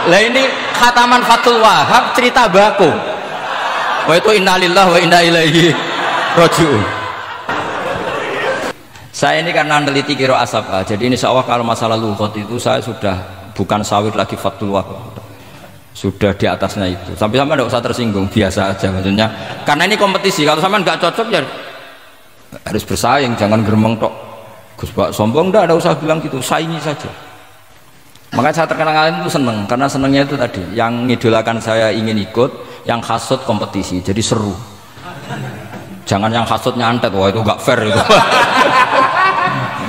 Lah ini khataman Fathul Wahab cerita baku. Wah itu innalillahi wa inna ilaihi raji'un. Saya ini karena meneliti kiro asap, jadi insya Allah kalau masalah lughat itu saya sudah bukan sawir lagi Fathul Wahab, sudah di atasnya itu. Sampai tidak usah tersinggung, biasa aja maksudnya. Karena ini kompetisi, kalau sama nggak cocok ya harus bersaing, jangan geremeng tok. Gus Pak sombong, nggak ada usah bilang gitu, saingi saja. Makanya saya terkenal alim itu seneng, karena senengnya itu tadi, yang ngidolakan saya ingin ikut, yang hasut kompetisi, jadi seru. Jangan yang hasut nyantet, wah itu nggak fair itu.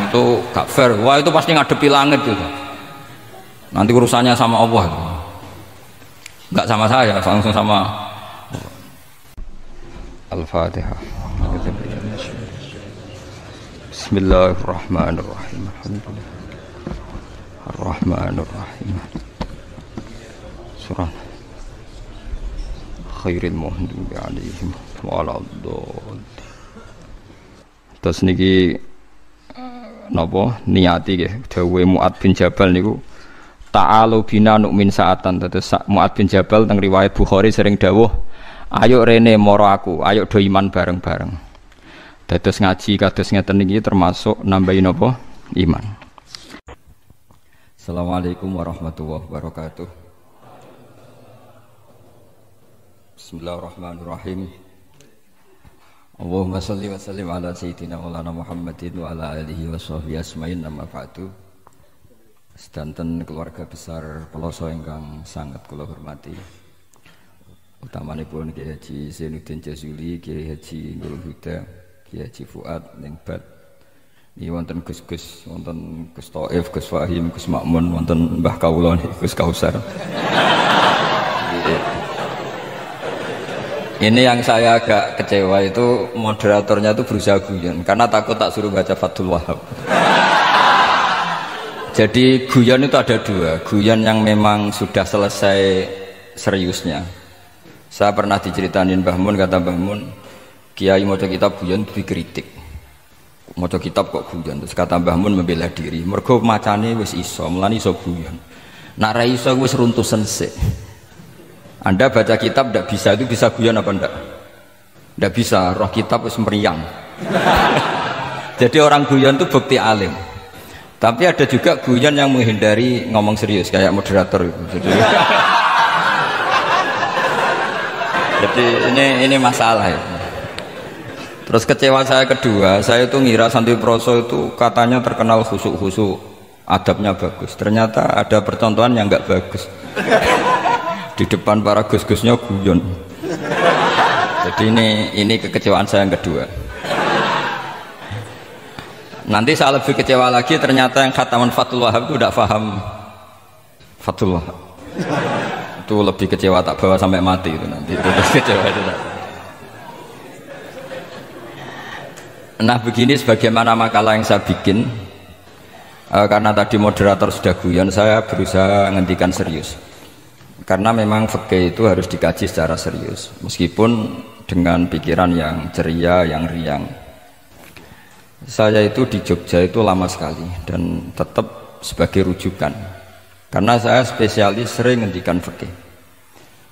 Itu nggak fair, wah itu pasti ngadepi langit itu. Nanti urusannya sama Allah itu. Nggak sama saya, langsung sama Al-Fatihah. Bismillahirrahmanirrahim. Ar-Rahmanirrahim. Surah Khairil Muhdim alaihim waladhdallin. Terus niki napa niati nggih dawuhe Mu'ad bin Jabal niku ta'alu bina nu'min sa'atan. Terus Mu'ad bin Jabal teng riwayat Bukhari sering dawuh ayo rene moro aku, ayo do iman bareng-bareng. Dados ngaji kados ngeten niki termasuk nambahi napa iman. Assalamualaikum warahmatullahi wabarakatuh. Bismillahirrahmanirrahim. Allahumma sholli wa sallim ala sayyidina maulana Muhammadin wa ala alihi wa sahbihi asma'in amma ba'du. Sedanten keluarga besar Peloso ingkang sangat kula hormati. Utamanipun Kiai Haji Zainuddin Jazuli, Kiai Haji Nurul Huda, Kiai Haji Fuad Ningbat. Ini wonten Gus-Gus, wonten Gus Taif, Gus Fahim, Gus Makmun, wonten Mbah Kawula Gus Kausar. Ini yang saya agak kecewa itu moderatornya itu berusaha guyon karena takut tak suruh baca Fathul Wahab. Jadi guyon itu ada dua, guyon yang memang sudah selesai seriusnya. Saya pernah diceritain Mbah Mun, kata Mbah Mun, Kiai maca kitab guyon dikritik. Maca kitab kok guyon, terus kata Mbah Mun membela diri. Mergo macane wis iso, mulane iso guyon. Nek ra iso wis runtusen sik. Anda baca kitab tidak bisa, itu bisa guyon apa enggak? Tidak bisa, roh kitab wis meriang. Jadi orang guyon itu bukti alim. Tapi ada juga guyon yang menghindari ngomong serius kayak moderator itu. Jadi ini masalah ya. Terus kecewa saya kedua, saya itu ngira Santri Proso itu katanya terkenal khusuk-khusuk, adabnya bagus. Ternyata ada percontohan yang enggak bagus. Di depan para gus-gusnya guyon. Jadi ini kekecewaan saya yang kedua. Nanti saya lebih kecewa lagi, ternyata yang khataman Fathul Wahab itu tidak paham Fathul Wahab. Itu lebih kecewa, tak bawa sampai mati itu nanti. Itu lebih kecewa itu. Nah begini sebagaimana makalah yang saya bikin, karena tadi moderator sudah guyon, saya berusaha ngendikan serius. Karena memang fikih itu harus dikaji secara serius, meskipun dengan pikiran yang ceria, yang riang. Saya itu di Jogja itu lama sekali dan tetap sebagai rujukan, karena saya spesialis sering ngendikan fikih.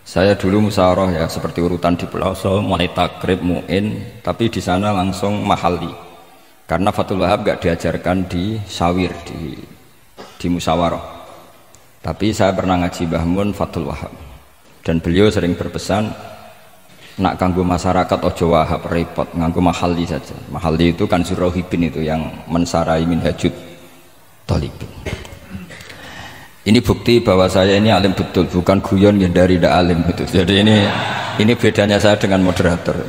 Saya dulu musyawarah ya seperti urutan di Peloso, mulai takrib, mu'in, tapi di sana langsung mahalli, karena Fathul Wahab gak diajarkan di sawir, di musyawarah. Tapi saya pernah ngaji Mbah Mun Fathul Wahab dan beliau sering berpesan nak kanggo masyarakat ojo wahab repot, nganggo mahalli saja. Mahalli itu kan Surahibin itu yang mensarai minhajud talibin. Ini bukti bahwa saya ini alim betul, bukan guyon yang dari tidak alim itu. Jadi ini bedanya saya dengan moderator.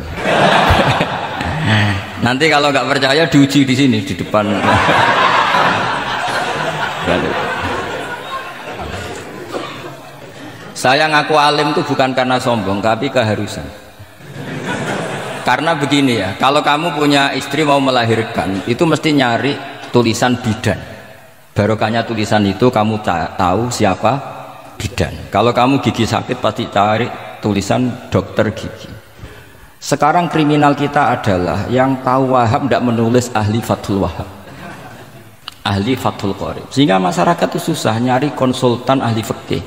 Nanti kalau nggak percaya diuji di sini di depan. Saya ngaku alim itu bukan karena sombong, tapi keharusan. Karena begini ya, kalau kamu punya istri mau melahirkan, itu mesti nyari tulisan bidan. Barokahnya tulisan itu kamu tahu siapa bidan. Kalau kamu gigi sakit pasti cari tulisan dokter gigi. Sekarang kriminal kita adalah yang tahu Wahab tidak menulis ahli Fathul Wahab, ahli Fathul Qorib, sehingga masyarakat itu susah nyari konsultan ahli fikih.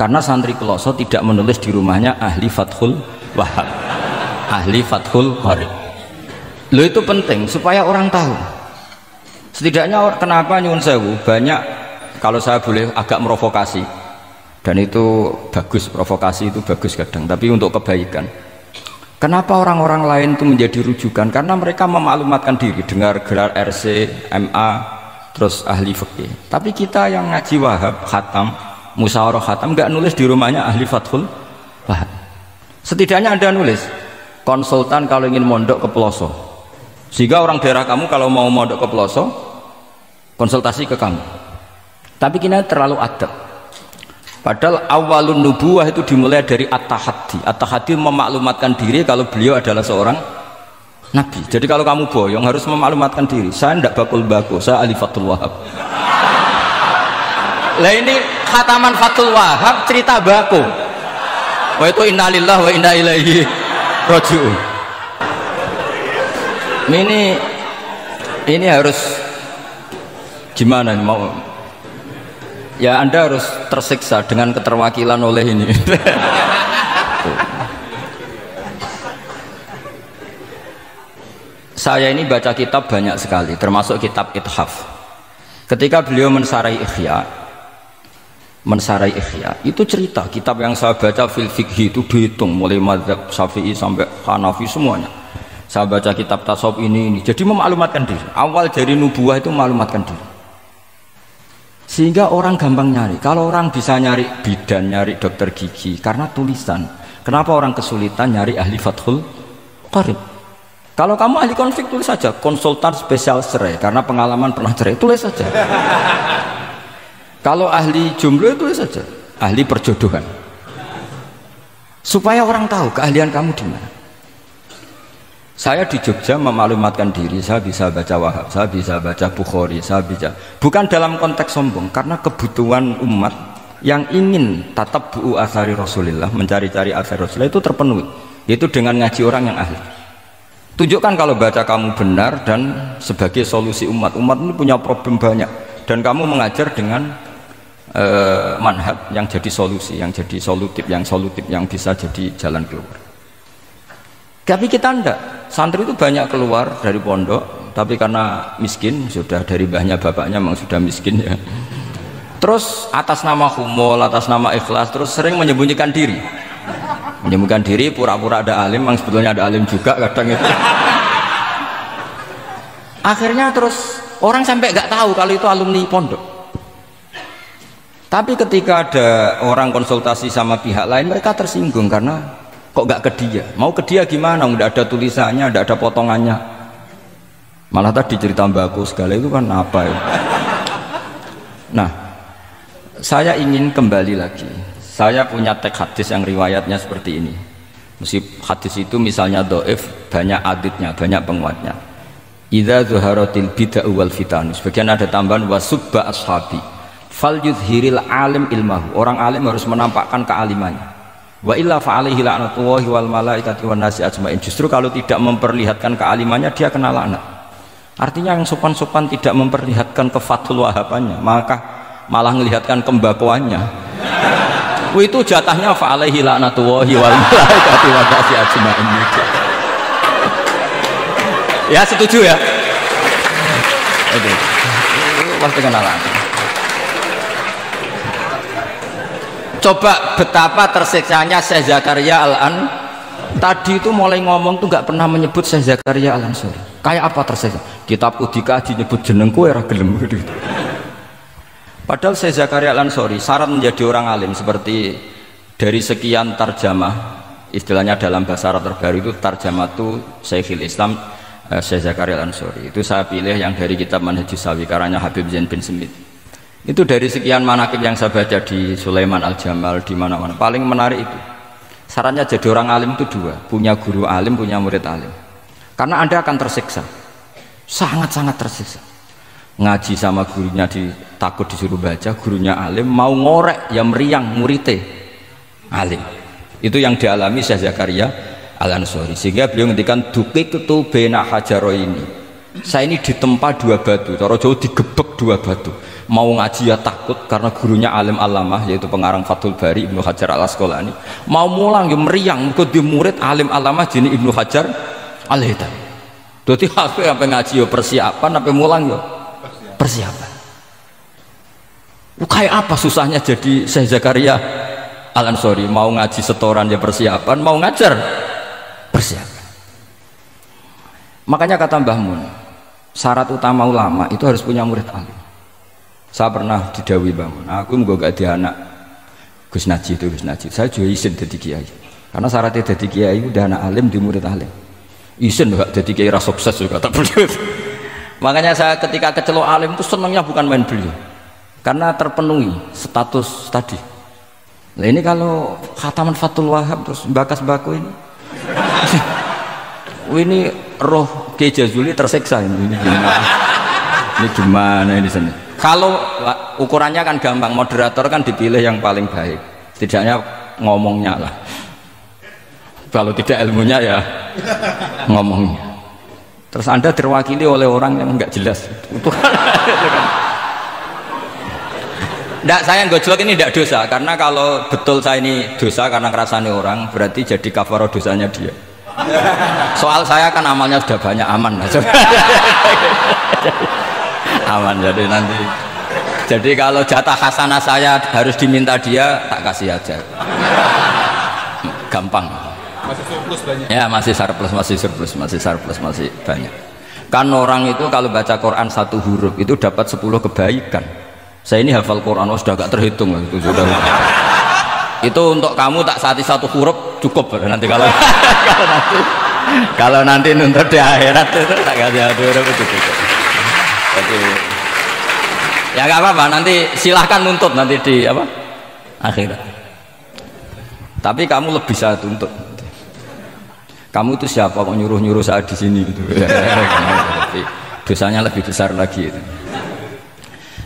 Karena santri Peloso tidak menulis di rumahnya ahli Fathul Wahhab, ahli Fathul Qorib. Lo itu penting supaya orang tahu. Setidaknya kenapa nyuwun sewu banyak, kalau saya boleh agak merovokasi, dan itu bagus, provokasi itu bagus kadang, tapi untuk kebaikan. Kenapa orang-orang lain itu menjadi rujukan? Karena mereka memaklumatkan diri, dengar gelar RC, MA, terus ahli fikih. Tapi kita yang ngaji Wahhab, khatam, musyawarah khatam, nggak nulis di rumahnya ahli Fathul Wahhab. Setidaknya Anda nulis konsultan kalau ingin mondok ke Peloso, sehingga orang daerah kamu kalau mau mondok ke Peloso konsultasi ke kamu. Tapi kita terlalu adab. Padahal awalun nubuwah itu dimulai dari at-tahaddi. At-tahaddi memaklumatkan diri kalau beliau adalah seorang nabi. Jadi kalau kamu boyong harus memaklumatkan diri, saya tidak bakul bako, saya ahli Fathul Wahhab. Lah ini khataman Fathul Wahhab cerita bako. Wah itu innalillah wa inna ilaihi raji'un. Ini harus gimana nih mau? Ya Anda harus tersiksa dengan keterwakilan oleh ini. Saya ini baca kitab banyak sekali, termasuk kitab Ithaf. Ketika beliau mensarai Ihya, itu cerita kitab yang saya baca fil fikhi itu dihitung mulai mazhab Syafi'i sampai Hanafi semuanya. Saya baca kitab tasawuf ini, jadi memaklumatkan diri. Awal dari nubuwah itu memaklumatkan diri. Sehingga orang gampang nyari. Kalau orang bisa nyari bidan, nyari dokter gigi karena tulisan, kenapa orang kesulitan nyari ahli Fathul Qorib? Kalau kamu ahli konflik tulis saja konsultan spesial cerai karena pengalaman pernah cerai, tulis saja. Kalau ahli jomblo tulis saja ahli perjodohan, supaya orang tahu keahlian kamu di mana. Saya di Jogja memaklumatkan diri, saya bisa baca Wahhab, saya bisa baca Bukhari, saya bisa, bukan dalam konteks sombong, karena kebutuhan umat yang ingin tatap bu'u asari Rasulullah, mencari-cari asari Rasulullah itu terpenuhi, yaitu dengan ngaji orang yang ahli. Tunjukkan kalau baca kamu benar dan sebagai solusi umat ini punya problem banyak, dan kamu mengajar dengan manhaj yang jadi solusi, yang jadi solutif, yang bisa jadi jalan keluar. Tapi kita enggak, santri itu banyak keluar dari pondok, tapi karena miskin, sudah dari mbahnya bapaknya memang sudah miskin ya. Terus atas nama humol, atas nama ikhlas, terus sering menyembunyikan diri. Menyembunyikan diri, pura-pura ada alim, memang sebetulnya ada alim juga kadang itu. Akhirnya terus orang sampai nggak tahu kalau itu alumni pondok. Tapi ketika ada orang konsultasi sama pihak lain, mereka tersinggung karena kok gak ke dia, mau ke dia gimana, udah ada tulisannya, udah ada potongannya. Malah tadi cerita mbakku segala itu kan apa ya. Nah, saya ingin kembali lagi, saya punya teks hadis yang riwayatnya seperti ini. Meskipun hadis itu misalnya dhaif, banyak aditnya, banyak penguatnya. Idza zuharatil bid'ah wal fitan, sebagian ada tambahan wasubba ashabi fal yuzhiril alim ilmahu, orang alim harus menampakkan kealimannya. Wa illa fa'alaihi la'natullahi wal malaikati wan nasi ajmain. Justru kalau tidak memperlihatkan kealimannya dia kena laknat. Artinya yang sopan-sopan tidak memperlihatkan kefathul wahabannya, maka malah melihatkan kembakuannya. Itu jatahnya fa'alaihi la'natullahi wal malaikati wan nasi ajmain. Ya setuju ya? Oke. Pasti kena laknat. Coba betapa tersiksanya Syekh Zakaria Al-An tadi itu mulai ngomong tuh nggak pernah menyebut Syekh Zakaria Al-Ansori. Kayak apa tersiksa? Kitabku dikaji nyebut jenengku ya gelem gitu. Padahal Syekh Zakaria Al-Ansori syarat menjadi orang alim seperti dari sekian tarjamah, istilahnya dalam bahasa Arab terbaru itu tarjamah itu Syekhul Islam Syekh Zakaria Al-Ansori. Itu saya pilih yang dari kitab Manhajus Sawi karanya Habib Zain bin Smith. Itu dari sekian manaqib yang saya baca di Sulaiman Al-Jamal, di mana-mana paling menarik itu syaratnya jadi orang alim itu dua, punya guru alim, punya murid alim. Karena Anda akan tersiksa, sangat-sangat tersiksa. Ngaji sama gurunya takut disuruh baca, gurunya alim, mau ngorek ya meriang muridnya alim. Itu yang dialami Syekh Zakaria Al-Ansori, sehingga beliau ngendikan duqiqtu baina hajaro ini, saya ini ditempa dua batu, cara Jawa digebek dua batu. mau ngaji ya takut karena gurunya alim alamah yaitu pengarang Fathul Bari Ibnu Hajar Al Asqalani. Mau mulang ya meriang mergo di murid alim alamah jenenge Ibnu Hajar Al Haytami. Dadi ape sampai ngaji ya persiapan, sampai mulang ya persiapan. Kayak apa susahnya jadi Syekh Zakaria Al Ansori, mau ngaji setoran ya persiapan, mau ngajar persiapan. Makanya kata Mbah Mun, syarat utama ulama itu harus punya murid alim. Saya pernah didhawuhi Mbah Mun, aku muga gak di anak Gus Najih itu Gus Najih, saya juga izin jadi kiai. Karena syaratnya jadi kiai udah anak alim di murid alim. Izin gak jadi kiai ras sukses juga tak perlu. Makanya saya ketika kecelok alim itu senangnya bukan main beliau, karena terpenuhi status tadi. Nah ini kalau khataman Fathul Wahab terus bakas baku ini roh Kiai Jazuli tersiksa ini gimana ini sini. Kalau ukurannya kan gampang, moderator kan dipilih yang paling baik, tidaknya ngomongnya lah, kalau tidak ilmunya ya ngomongnya. Terus Anda terwakili oleh orang yang nggak jelas itu kan. Nggak, saya gojlok ini tidak dosa, karena kalau betul saya ini dosa karena ngerasani orang, berarti jadi kafarah dosanya dia. Soal saya kan amalnya sudah banyak, aman. Aman, jadi nanti. Jadi kalau jatah hasanah saya harus diminta dia, tak kasih aja. Gampang. Masih surplus banyak. Ya masih surplus, masih banyak. Kan orang itu kalau baca Quran satu huruf itu dapat 10 kebaikan. Saya ini hafal Quran, sudah gak terhitung itu sudah. Itu untuk kamu tak saati satu huruf cukup nanti kalau nanti nuntut di akhirat itu tak kasih satu huruf itu cukup. Jadi ya gak apa-apa, nanti silahkan nuntut nanti di apa akhirat. Tapi kamu lebih saya tuntut. Kamu itu siapa kok nyuruh saya di sini gitu. Tapi dosanya lebih besar lagi itu.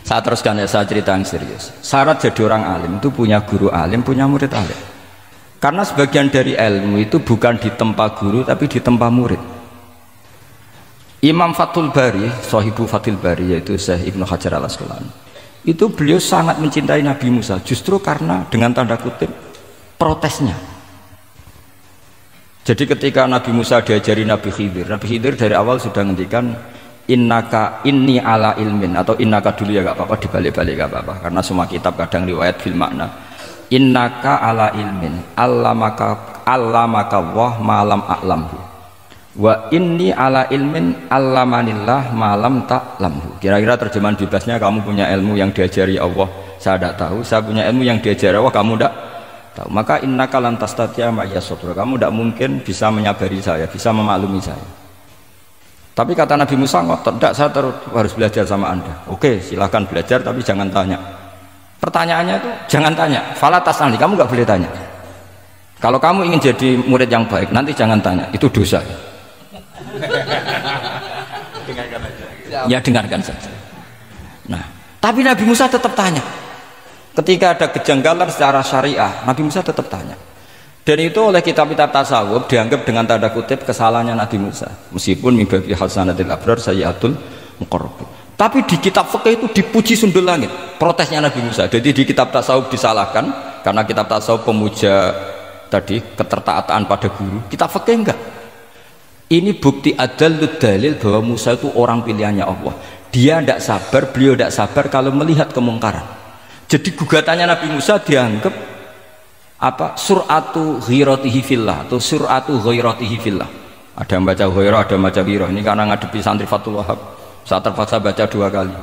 Saya teruskan ya, saya cerita yang serius. Syarat jadi orang alim itu punya guru alim, punya murid alim. Karena sebagian dari ilmu itu bukan ditempa guru tapi ditempa murid. Imam Fathul Bari, Shahibu Fathul Bari yaitu Syekh Ibnu Hajar Al Asqalani, itu beliau sangat mencintai Nabi Musa justru karena dengan tanda kutip protesnya. Jadi ketika Nabi Musa diajari Nabi Khidir dari awal sudah ngendikan innaka inni ala ilmin, atau innaka dulu ya gak apa-apa, dibalik-balik gak apa-apa karena semua kitab kadang riwayat fil makna. Innaka ala ilmin allamaka wah malam a'lamhu wa inni ala ilmin allamanillah malam ta'lamhu. Kira-kira terjemahan bebasnya, kamu punya ilmu yang diajari Allah saya tidak tahu, saya punya ilmu yang diajari Allah kamu tidak tahu, maka innaka lan tastati'a ma'iya sabra, kamu tidak mungkin bisa menyabari saya, bisa memaklumi saya. Tapi kata Nabi Musa, tidak, saya harus belajar sama Anda. Oke, silahkan belajar, tapi jangan tanya. Pertanyaannya itu jangan tanya. Fala tas'alni, kamu nggak boleh tanya. Kalau kamu ingin jadi murid yang baik, nanti jangan tanya, itu dosa. Dengarkan aja. Ya dengarkan saja. Nah, tapi Nabi Musa tetap tanya. Ketika ada kejanggalan secara syariah, Nabi Musa tetap tanya. Dan itu oleh kitab-kitab tasawuf dianggap dengan tanda kutip kesalahannya Nabi Musa, meskipun mimbabi hasanatil abrar sayyatul muqarrabin. Tapi di kitab fikih itu dipuji sundul langit protesnya Nabi Musa. Jadi di kitab tasawuf disalahkan karena kitab tasawuf pemuja tadi ketertaatan pada guru, kitab fikih enggak. Ini bukti adallud dalil bahwa Musa itu orang pilihannya Allah. Dia tidak sabar, beliau tidak sabar kalau melihat kemungkaran. Jadi gugatannya Nabi Musa dianggap apa suratu ghiratihi fillah atau suratu ghiratihi fillah. Ada yang baca ghairah, ada yang baca ghirah. Ini karena ngadepi santri Fathul Wahab, saya terpaksa baca 2 kali.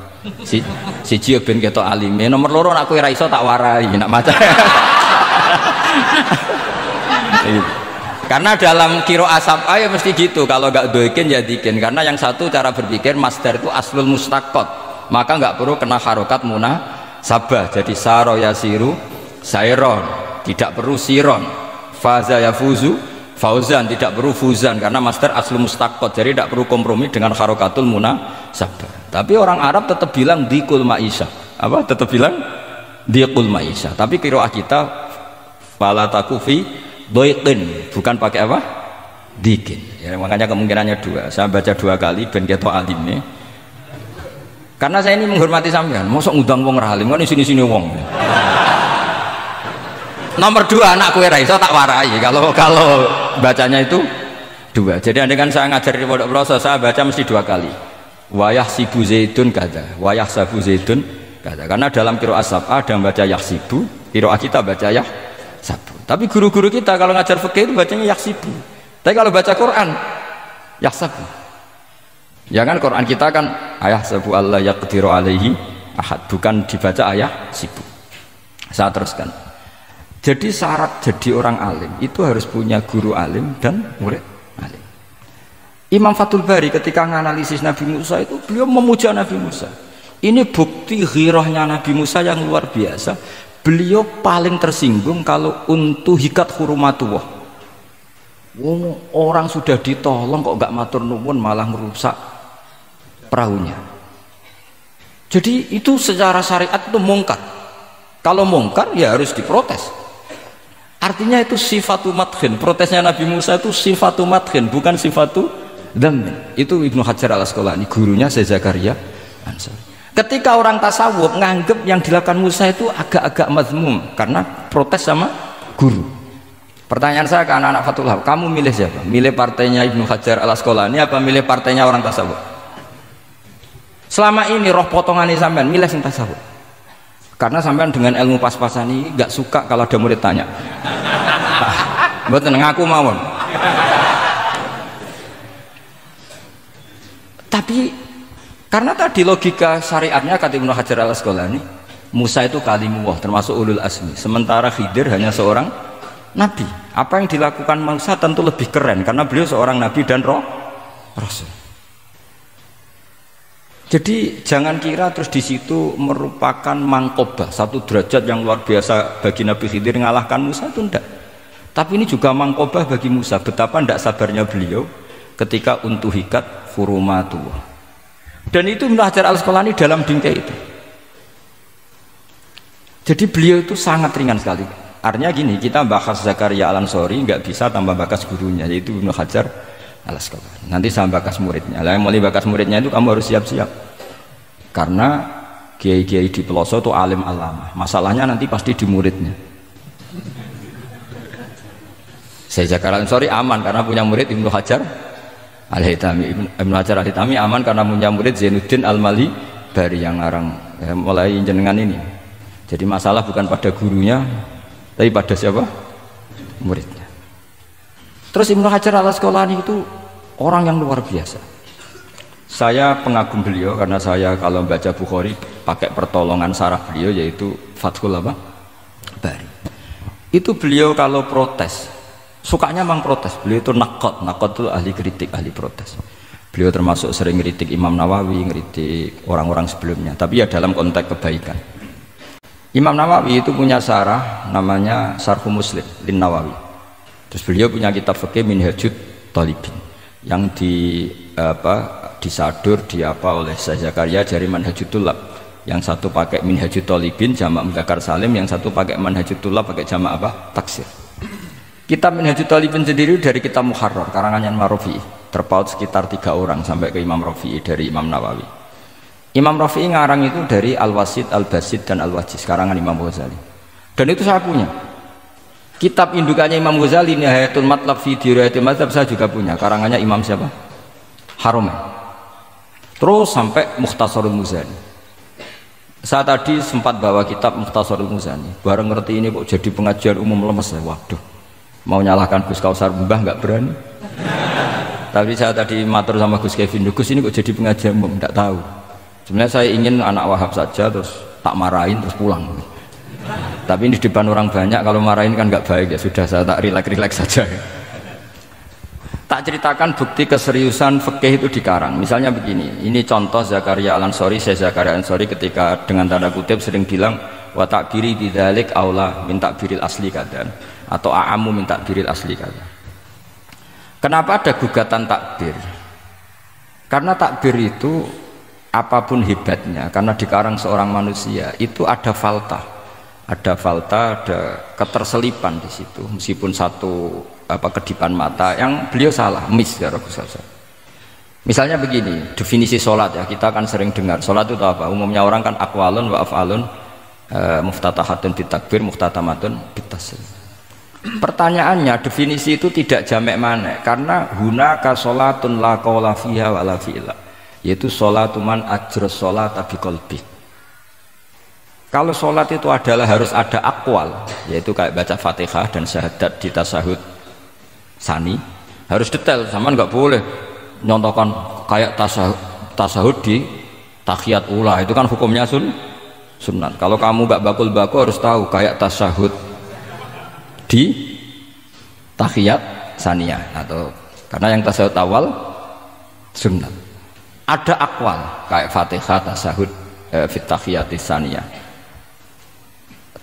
Siji ben ketok alime, nomor loro nek kowe ra iso tak warai nak maca. Karena dalam kiro asap ya mesti gitu, kalau gak doikin ya dikin. Karena yang satu cara berpikir masdar itu aslul mustaqot, maka nggak perlu kena harokat munasabah. Jadi saro yasiru sairon, tidak perlu siron. Faza yafuzu fauzan, tidak perlu fuzan karena masdar aslul mustaqot, jadi tidak perlu kompromi dengan harokatul munasabah. Tapi orang Arab tetap bilang dikul maisha, apa tetap bilang dikul maisha. Tapi kiroah kita fala takufi doiqin, bukan pakai apa? Dikin. Ya, makanya kemungkinannya 2. Saya baca 2 kali ben ketok alime. Karena saya ini menghormati sampean, mosok ngundang wong ra alim kan sini-sini wong. Nomor 2 anak kue ra iso tak warai kalau bacanya itu 2. Jadi andai kan saya ngajar di pondok pelosok saya baca mesti 2 kali. Wayah sibu zaidun kada, wayah sabu zaidun kada. Karena dalam qiraat sab'ah ada yang baca yahsibu, qiraat kita baca yahsabu. Tapi guru-guru kita kalau ngajar fikih itu bacanya yahsibu. Tapi kalau baca Quran yahsabu. Ya kan Quran kita kan ayah sabu Allah yaqdiru alaihi ahad, bukan dibaca ayah sibu. Saya teruskan. Jadi syarat jadi orang alim itu harus punya guru alim dan murid alim. Imam Fathul Bari ketika menganalisis Nabi Musa itu beliau memuja Nabi Musa. Ini bukti ghirahnya Nabi Musa yang luar biasa. Beliau paling tersinggung kalau untuhikat hurumatullah. Orang sudah ditolong kok gak matur nuwun malah merusak perahunya. Jadi itu secara syariat itu mungkar. Kalau mungkar ya harus diprotes. Artinya itu sifatu madkhin. Protesnya Nabi Musa itu sifatu madkhin, bukan sifatu dzammin. Itu Ibnu Hajar al-Asqalani, gurunya Syekh Zakaria Ansori. Ketika orang tasawuf nganggep yang dilakukan Musa itu agak-agak mazmum karena protes sama guru. Pertanyaan saya ke anak-anak Fathullah, kamu milih siapa? Milih partainya Ibnu Hajar al-Asqalani apa milih partainya orang tasawuf? Selama ini roh potongannya sampean milih sing tasawuf. Karena sampean dengan ilmu pas-pasan ini gak suka kalau ada murid tanya. Mboten ngaku mawon. Tapi karena tadi logika syariatnya kata Ibnu Hajar al-Asqalani, Musa itu kalimullah termasuk ulul azmi, sementara Khidir hanya seorang nabi. Apa yang dilakukan Musa tentu lebih keren karena beliau seorang nabi dan rasul. Jadi jangan kira terus di situ merupakan mangkobah, satu derajat yang luar biasa bagi Nabi Khidir mengalahkan Musa, itu enggak. Tapi ini juga mangkobah bagi Musa, betapa tidak sabarnya beliau ketika untuhikat hurumatullah. Dan itu Ibnu Hajar al-Asqalani dalam bingkai itu. Jadi beliau itu sangat ringan sekali. Artinya gini, kita bahas Zakaria al-Ansori nggak bisa tambah bakas gurunya, yaitu Ibnu Hajar al-Asqalani. Nanti saya bakas muridnya. Lah yang mulai bakas muridnya itu kamu harus siap-siap. Karena kiai-kiai di pelosok itu alim alama. Masalahnya nanti pasti di muridnya. Saya Zakaria al-Ansori aman karena punya murid Ibnu Hajar al-Haytami. Ibnu Hajar al-Haytami aman karena punya murid Zainuddin al-Malibari yang ngarang mulai jenengan ini. Jadi masalah bukan pada gurunya, tapi pada siapa? Muridnya. Terus Ibnu Hajar al-Asqalani itu orang yang luar biasa. Saya pengagum beliau karena saya kalau baca Bukhari pakai pertolongan sarah beliau yaitu Fathul Bari. Itu beliau kalau protes, sukanya memang protes. Beliau itu nakot itu ahli kritik, ahli protes. Beliau termasuk sering kritik Imam Nawawi, kritik orang-orang sebelumnya. Tapi ya dalam konteks kebaikan. Imam Nawawi itu punya sarah namanya Syarh Muslim lin Nawawi. Terus beliau punya kitab fikih Minhajut Thalibin yang disadur oleh Syekh Zakaria dari Manhajut Thullab. Yang satu pakai Minhajut Thalibin jamak mudzakkar salim, yang satu pakai Manhajut Thullab pakai jamak taksir. Kitab Minhajut Thalibin sendiri dari kitab Muharrar karangannya Imam Rafi'i, terpaut sekitar 3 orang sampai ke Imam Rafi'i dari Imam Nawawi. Imam Rafi'i ngarang itu dari Al-Wasid, Al-Basid dan Al-Wajiz karangan Imam Ghazali. Dan itu saya punya. Kitab indukannya Imam Ghazali Nihayatul Matlab fi Dirayatil Mazhab saya juga punya karangannya Imam siapa? Haromen. Terus sampai Mukhtasarul Muzani. Saya tadi sempat bawa kitab Mukhtasarul Muzani. Bareng ngerti ini kok jadi pengajian umum lemes ya. Waduh, mau nyalahkan Gus Kausar Mbah nggak berani. Tapi saya tadi matur sama Gus Kevin, Gus ini kok jadi pengajian umum, nggak tahu. Sebenarnya saya ingin anak Wahab saja terus tak marahin terus pulang. Tapi di depan orang banyak kalau marahin kan nggak baik ya, sudah saya tak rileks saja. Tak ceritakan bukti keseriusan fikih itu dikarang. Misalnya begini, ini contoh Zakaria al-Ansori, Syekh Zakaria al-Ansori ketika dengan tanda kutip sering bilang wa takbiri bidzalik aula min takbiril asli kadan atau a'amu min takbiril asli kadan. Kenapa ada gugatan takbir? Karena takbir itu apapun hebatnya, karena dikarang seorang manusia itu ada falta, ada keterselipan di situ, meskipun satu kedipan mata yang beliau salah, miss ya Rasulullah. Misalnya begini, definisi sholat ya, kita kan sering dengar sholat itu apa? Umumnya orang kan aqwalun wa af'alun, muftatahatun bitakbir, muftatamatun bitaslim. Pertanyaannya, definisi itu tidak jamek mana? Karena hunaka sholatun la qawla fiha wa la fi'la, yaitu sholatu man ajra sholata biqalbi. Kalau sholat itu adalah harus ada aqwal, yaitu kayak baca fatihah dan syahadat di tasyahud sani, harus detail, sama nggak boleh nyontohkan kayak tasahud di tahiyat ula, itu kan hukumnya sunat. Kalau kamu nggak bakul-bakul harus tahu kayak tasahud di tahiyat saniyah, atau karena yang tasahud awal sunat. Ada akwal kayak fatihah tasahud fit tahiyat saniyah.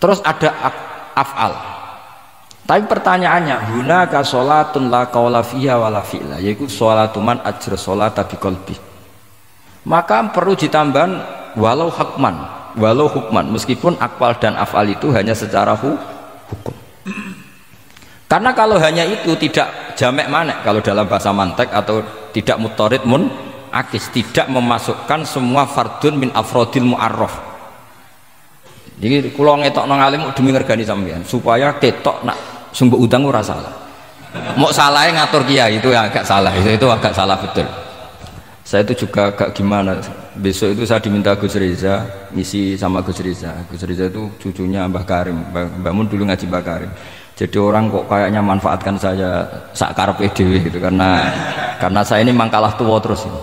Terus ada af'al. Tapi pertanyaannya, hunaka sholatun la qawla fiha wa la fi'la, yaitu sholatu man ajra sholata biqalbi. Maka perlu ditambahkan walau hukman, meskipun akwal dan af'al itu hanya secara hukum. Karena kalau hanya itu tidak jamek manek kalau dalam bahasa mantek, atau tidak mutorid akis, tidak memasukkan semua fardun min afrodil mu'arraf. Jadi kalau ngetok nang alim demi ngergani sampean supaya ketok nak sumber udang ora salah. Mau salahnya ngatur kiai itu ya agak salah, itu agak salah betul. Saya itu juga agak gimana, besok itu saya diminta Gus Reza ngisi sama Gus Reza. Gus Reza itu cucunya Mbah Karim, Mbah Mun dulu ngaji Mbah Karim. Jadi orang kok kayaknya manfaatkan saya sakar PDW gitu, karena saya ini memang kalah tua terus ini.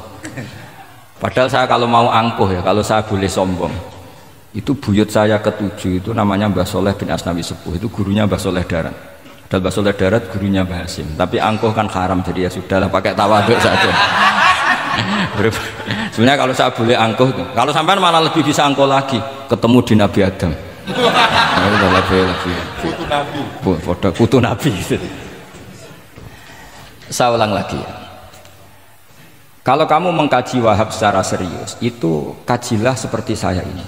Padahal saya kalau mau angkuh ya, kalau saya boleh sombong, itu buyut saya ketujuh itu namanya Mbah Soleh bin Asnawi Sepuh, itu gurunya Mbah Soleh Darat. Dan Mbah Soleh Darat gurunya Mbah Hasim. Tapi angkuh kan haram, jadi ya sudahlah pakai tawaduk saja. Sebenarnya kalau saya boleh angkuh, kalau sampai malah lebih bisa angkuh lagi, ketemu di Nabi Adam. Putu Nabi. Putu Nabi. Saya ulang lagi ya. Kalau kamu mengkaji Wahhab secara serius, itu kajilah seperti saya ini,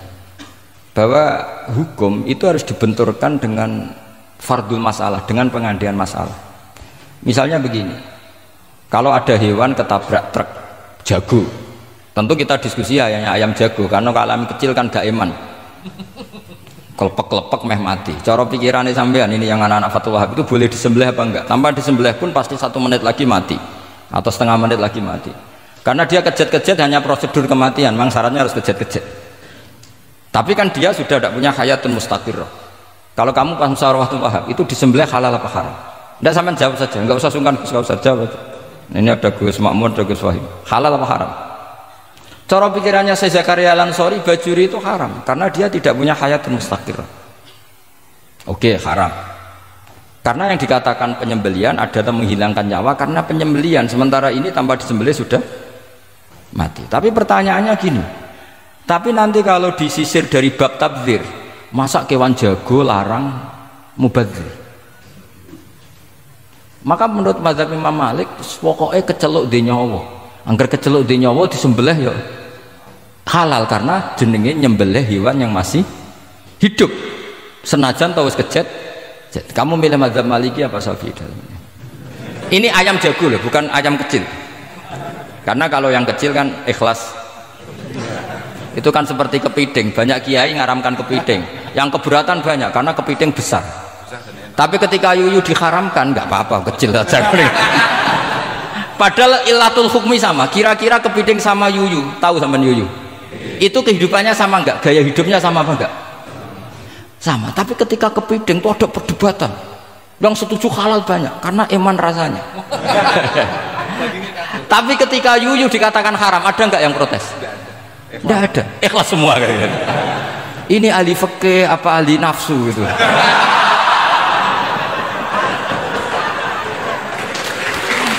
bahwa hukum itu harus dibenturkan dengan fardul masalah, dengan pengandian masalah. Misalnya begini, kalau ada hewan ketabrak truk jago, tentu kita diskusi ayam jago, karena kalau ayam kecil kan gak eman, kelepek-kelepek meh mati. Cara pikirannya sampean ini yang anak-anak Fathul Wahhab itu boleh disembelih apa enggak? Tanpa disembelih pun pasti 1 menit lagi mati, atau setengah menit lagi mati, karena dia kejat-kejat hanya prosedur kematian, memang syaratnya harus kejat-kejat. Tapi kan dia sudah tidak punya hayatun mustaqirrah. Kalau kamu pas musyawarah Fathul Wahhab itu disembelih halal apa haram? Tidak, sampean jawab saja, enggak usah sungkan, enggak usah jawab. Ini ada Gus Makmur, ada Gus Wahid. Halal apa haram? Cara pikirannya Syekh Zakaria Al-Ansori, bajuri itu haram karena dia tidak punya hayatun mustaqirrah. Oke, haram. Karena yang dikatakan penyembelian adalah menghilangkan nyawa karena penyembelian, sementara ini tanpa disembelih sudah mati. Tapi pertanyaannya gini, tapi nanti kalau disisir dari bab tabdzir, masa kewan jago larang mubadzir? Maka menurut mazhab Imam Malik, pokoknya keceluk di nyawa, angger keceluk di nyawa disembelih ya halal, karena jenenge nyembelih hewan yang masih hidup, senajan tau wis kejet. Kamu milih mazhab Maliki apa Syafi'i dalamnya? Ini ayam jago loh, bukan ayam kecil. Karena kalau yang kecil kan ikhlas, itu kan seperti kepiting, banyak kiai ngaramkan kepiting, yang keberatan banyak karena kepiting besar. Tapi ketika yuyu diharamkan nggak apa-apa, kecil saja. Padahal ilatul hukmi sama, kira-kira kepiting sama yuyu, tahu sama yuyu itu kehidupannya sama nggak, gaya hidupnya sama apa enggak? Sama. Tapi ketika kepiting itu ada perdebatan, yang setuju halal banyak karena eman rasanya. Tapi ketika yuyu dikatakan haram, ada nggak yang protes? Tidak ada, ikhlas semua kayaknya. Ini ahli fikih apa ahli nafsu gitu.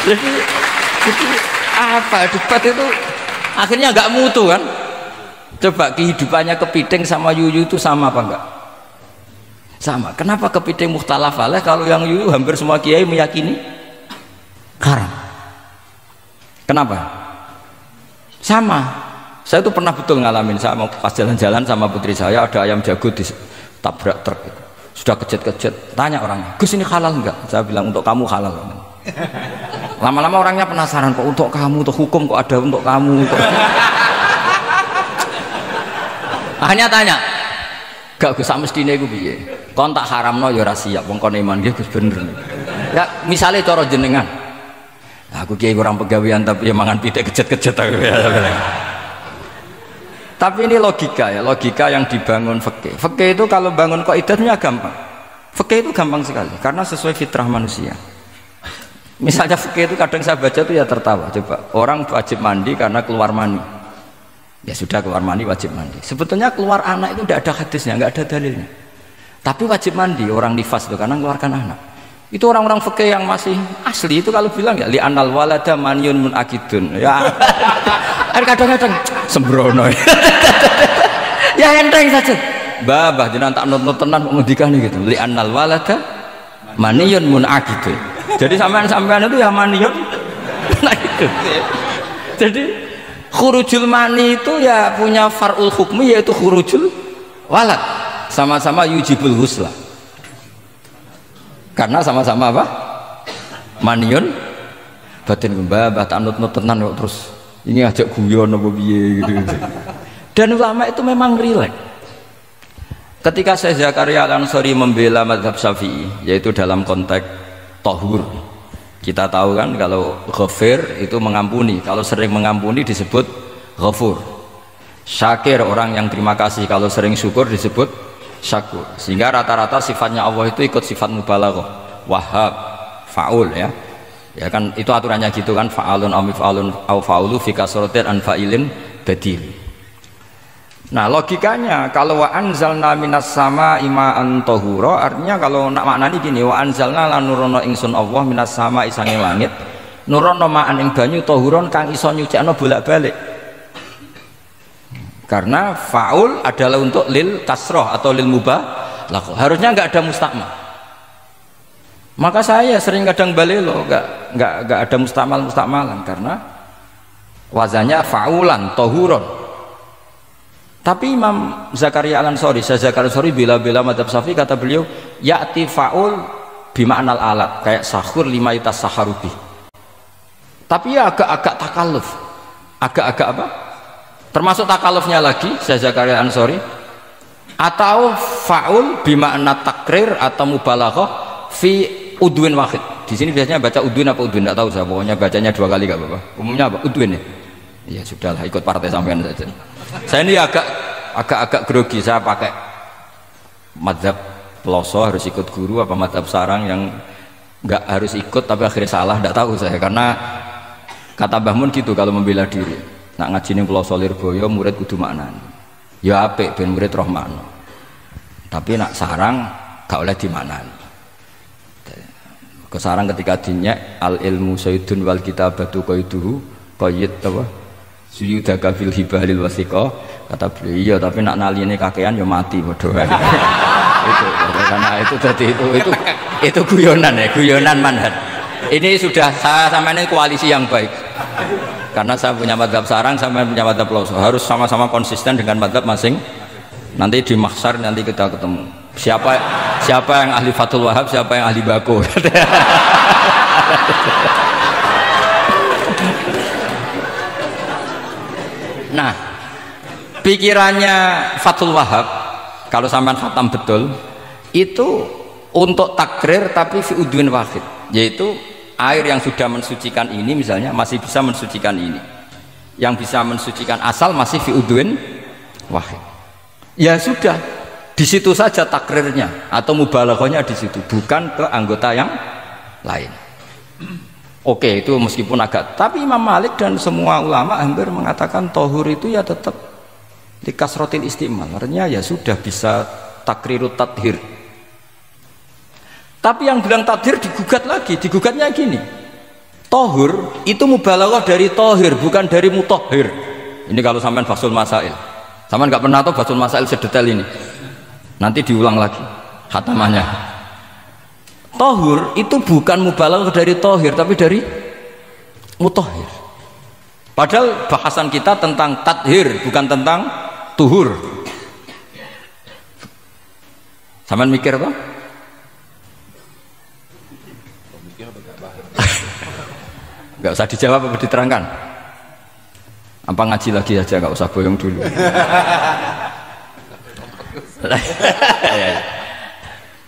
Jadi apa debat itu akhirnya nggak mutu kan? Coba kehidupannya kepiting sama yuyu itu sama apa enggak? Sama. Kenapa kepiting mukhtalaf alaih kalau yang yuyu hampir semua kiai meyakini haram? Kenapa? Sama. Saya tuh pernah betul ngalamin, saya mau pas jalan-jalan sama putri saya, ada ayam jago ditabrak truk, sudah kejet-kejet, tanya orangnya, Gus ini halal enggak? Saya bilang untuk kamu halal. Lama-lama orangnya penasaran, kok untuk kamu, untuk hukum kok ada untuk kamu. Akhirnya tanya, gak Gus mestine iku piye? Kon tak haramno ya ora siap, wong kon iman nggih Gus bener. Ya misale cara jenengan. Aku kiai kurang pegawean tapi ya mangan pitik kejet-kejet aku. Tapi ini logika ya, logika yang dibangun fikih. Fikih itu kalau bangun kaidahnya gampang. Fikih itu gampang sekali karena sesuai fitrah manusia. Misalnya fikih itu kadang saya baca itu ya tertawa. Coba orang wajib mandi karena keluar mani. Ya sudah keluar mani wajib mandi. Sebetulnya keluar anak itu tidak ada hadisnya, nggak ada dalilnya. Tapi wajib mandi orang nifas itu karena mengeluarkan anak. Itu orang-orang fikih yang masih asli itu kalau bilang ya li anal walada manyun munakidun. Ya kadang-kadang sembrono. Ya enteng saja. Bah jenengan tak nonton tenan kok ngendikane gitu. Li anal walada maniyun munakidun. Jadi sampean itu ya maniyun munakidun. Jadi khurujul mani itu ya punya far'ul hukmi yaitu khurujul walad. Sama-sama yujibul husla. Karena sama-sama apa? Maniyun batin mbah tak nut-nut tenan kok terus ini ajak guyon apa piye gitu. Dan ulama itu memang rileks. Ketika Syekh Zakaria Al-Ansari membela mazhab Syafi'i yaitu dalam konteks tahur. Kita tahu kan kalau ghafir itu mengampuni, kalau sering mengampuni disebut ghafur. Syakir orang yang terima kasih, kalau sering syukur disebut syakur. Sehingga rata-rata sifatnya Allah itu ikut sifat mubalaghah, wahhab, faul ya. Ya kan itu aturannya gitu kan, fa'alun aw mif'alun aw fa'ulu fi kasratin an fa'ilin badil. Nah, logikanya kalau wa anzalna minas sama ima'an tahura, artinya kalau nak maknani gini, wa anzalna lan nurono ingsun Allah minas sama isange langit, nurono ma'an ing banyu tahuron kang iso nyucikno bolak-balik. Karena faul adalah untuk lil kasroh atau lil mubah, harusnya nggak ada mustakmal. Maka saya sering kadang balelo nggak ada mustakmalan karena wazannya faulan tohuron. Tapi Imam Zakaria Al-Ansari, Syekh Zakaria Al-Ansari bila madhab Syafi'i kata beliau ya'ti faul bima'nal alat kayak sahur lima itas saharubi. Tapi ya agak-agak takalluf, agak-agak apa? Termasuk takalufnya lagi Syekh Zakaria Al-Ansari atau faul bimakna takrir atau mubalaghah fi udwin wahid. Di sini biasanya baca udwin apa udwin enggak tahu saya, pokoknya bacanya 2 kali enggak apa-apa. Umumnya apa? Udwin ya. Ya sudahlah ikut partai sampean saja. Saya ini agak grogi, saya pakai mazhab peloso harus ikut guru apa mazhab sarang yang enggak harus ikut tapi akhirnya salah, enggak tahu saya karena kata Mbah Mun gitu kalau membela diri. Nak ngaji ning Pulau Lirboyo murid kudu maknani. Ya apik ben murid roh makna. Tapi nak sarang gak oleh dimaknani. Kesarang ketika dinyek al ilmu sayyidun wal kitabatu qaiduhu qayyid apa? Suyudaka fil hibalil wasiqa kata beliau, tapi nak naline kakean ya mati padha wae. Itu karena itu jadi itu guyonan ya, guyonan manhaj. Ini sudah saya sama ini koalisi yang baik. Karena saya punya madhab sarang, saya punya madhab peloso, harus sama-sama konsisten dengan madhab masing. Nanti di mahsyar nanti kita ketemu siapa yang ahli Fathul Wahab, siapa yang ahli Bako. Nah, pikirannya Fathul Wahab kalau sampean khatam betul itu untuk takrir tapi fi udwin wahid, yaitu air yang sudah mensucikan ini misalnya masih bisa mensucikan ini, yang bisa mensucikan asal masih fi udwin wahid. Ya sudah, di situ saja takrirnya atau mubalaghahnya di situ, bukan ke anggota yang lain. Oke, itu meskipun agak, tapi Imam Malik dan semua ulama hampir mengatakan tohur itu ya tetap di kasrotil istimal, artinya ya sudah bisa takrirut tathir. Tapi yang bilang tathir digugat lagi, digugatnya gini, tohur itu mubalaghah dari tohir bukan dari mutohir. Ini kalau sampean fasul masail, sampean nggak pernah tahu fasul masail sedetail ini, nanti diulang lagi khatamannya. Tohur itu bukan mubalaghah dari tohir tapi dari mutohir. Padahal bahasan kita tentang tathir bukan tentang tuhur. Sampean mikir apa? Nggak usah dijawab apa diterangkan? Apa ngaji lagi aja, nggak usah boyong dulu.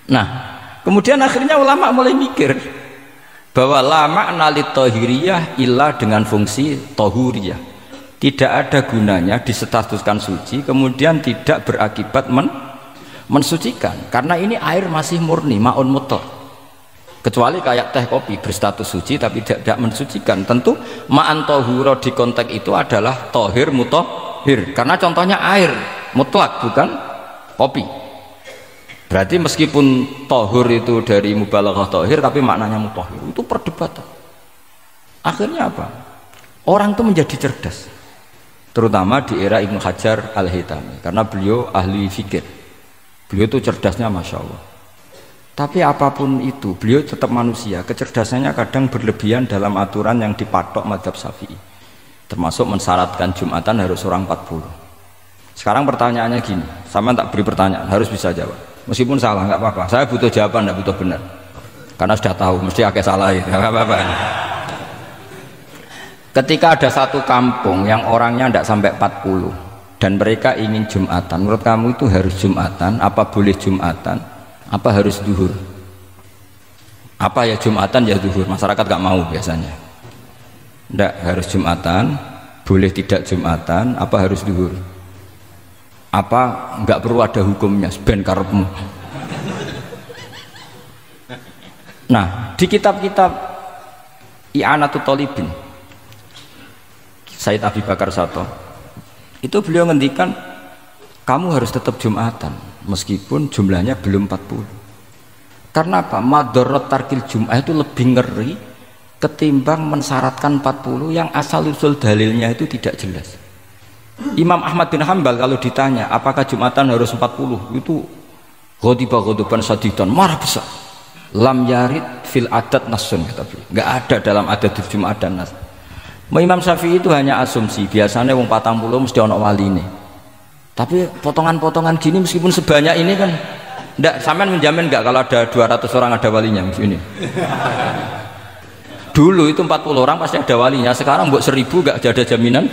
Nah, kemudian akhirnya ulama mulai mikir bahwa la makna li tahiriyah illa dengan fungsi tahuriyah. Tidak ada gunanya disestatuskan suci kemudian tidak berakibat mensucikan, karena ini air masih murni, maun mutlaq. Kecuali kayak teh kopi berstatus suci tapi tidak mensucikan. Tentu ma'an tahura di konteks itu adalah tohir mutahhir, karena contohnya air mutlak bukan kopi. Berarti meskipun tohur itu dari mubalaghah tohir tapi maknanya mutahhir, itu perdebatan. Akhirnya apa? Orang itu menjadi cerdas, terutama di era Ibnu Hajar Al-Haytami, karena beliau ahli fikir. Beliau itu cerdasnya Masya Allah. Tapi apapun itu, beliau tetap manusia. Kecerdasannya kadang berlebihan dalam aturan yang dipatok mazhab Syafi'i, termasuk mensyaratkan Jumatan harus orang 40. Sekarang pertanyaannya gini, sama tak beri pertanyaan, harus bisa jawab. Meskipun salah, nggak apa-apa. Saya butuh jawaban, nggak butuh benar. Karena sudah tahu, mesti agak salah itu, nggak apa-apa. Ketika ada satu kampung yang orangnya tidak sampai 40 dan mereka ingin Jumatan, menurut kamu itu harus Jumatan? Apa boleh Jumatan? Apa harus duhur? Apa ya Jumatan ya duhur? Masyarakat gak mau biasanya. Nggak, harus Jumatan. Boleh tidak Jumatan? Apa harus duhur? Apa nggak perlu ada hukumnya? Ben karepmu. Nah, di kitab-kitab I'anatut Thalibin, Said Abi Bakar Sato, itu beliau ngendikan kamu harus tetap Jumatan meskipun jumlahnya belum 40. Karena apa? Madharat tarkil Jum'ah itu lebih ngeri ketimbang mensyaratkan 40 yang asal usul dalilnya itu tidak jelas. Imam Ahmad bin Hanbal kalau ditanya apakah Jumatan harus 40, itu ghadiban sadidan, marah besar. Lam yarid fil adat nasun, kata beliau. Nggak ada dalam adat Jumat dan nas. Imam Syafi'i itu hanya asumsi, biasanya wong 40 mesti ono waline. Tapi potongan-potongan gini meskipun sebanyak ini kan enggak, sampean menjamin enggak kalau ada 200 orang ada walinya ini? Dulu itu 40 orang pasti ada walinya, sekarang buat 1000 enggak ada jaminan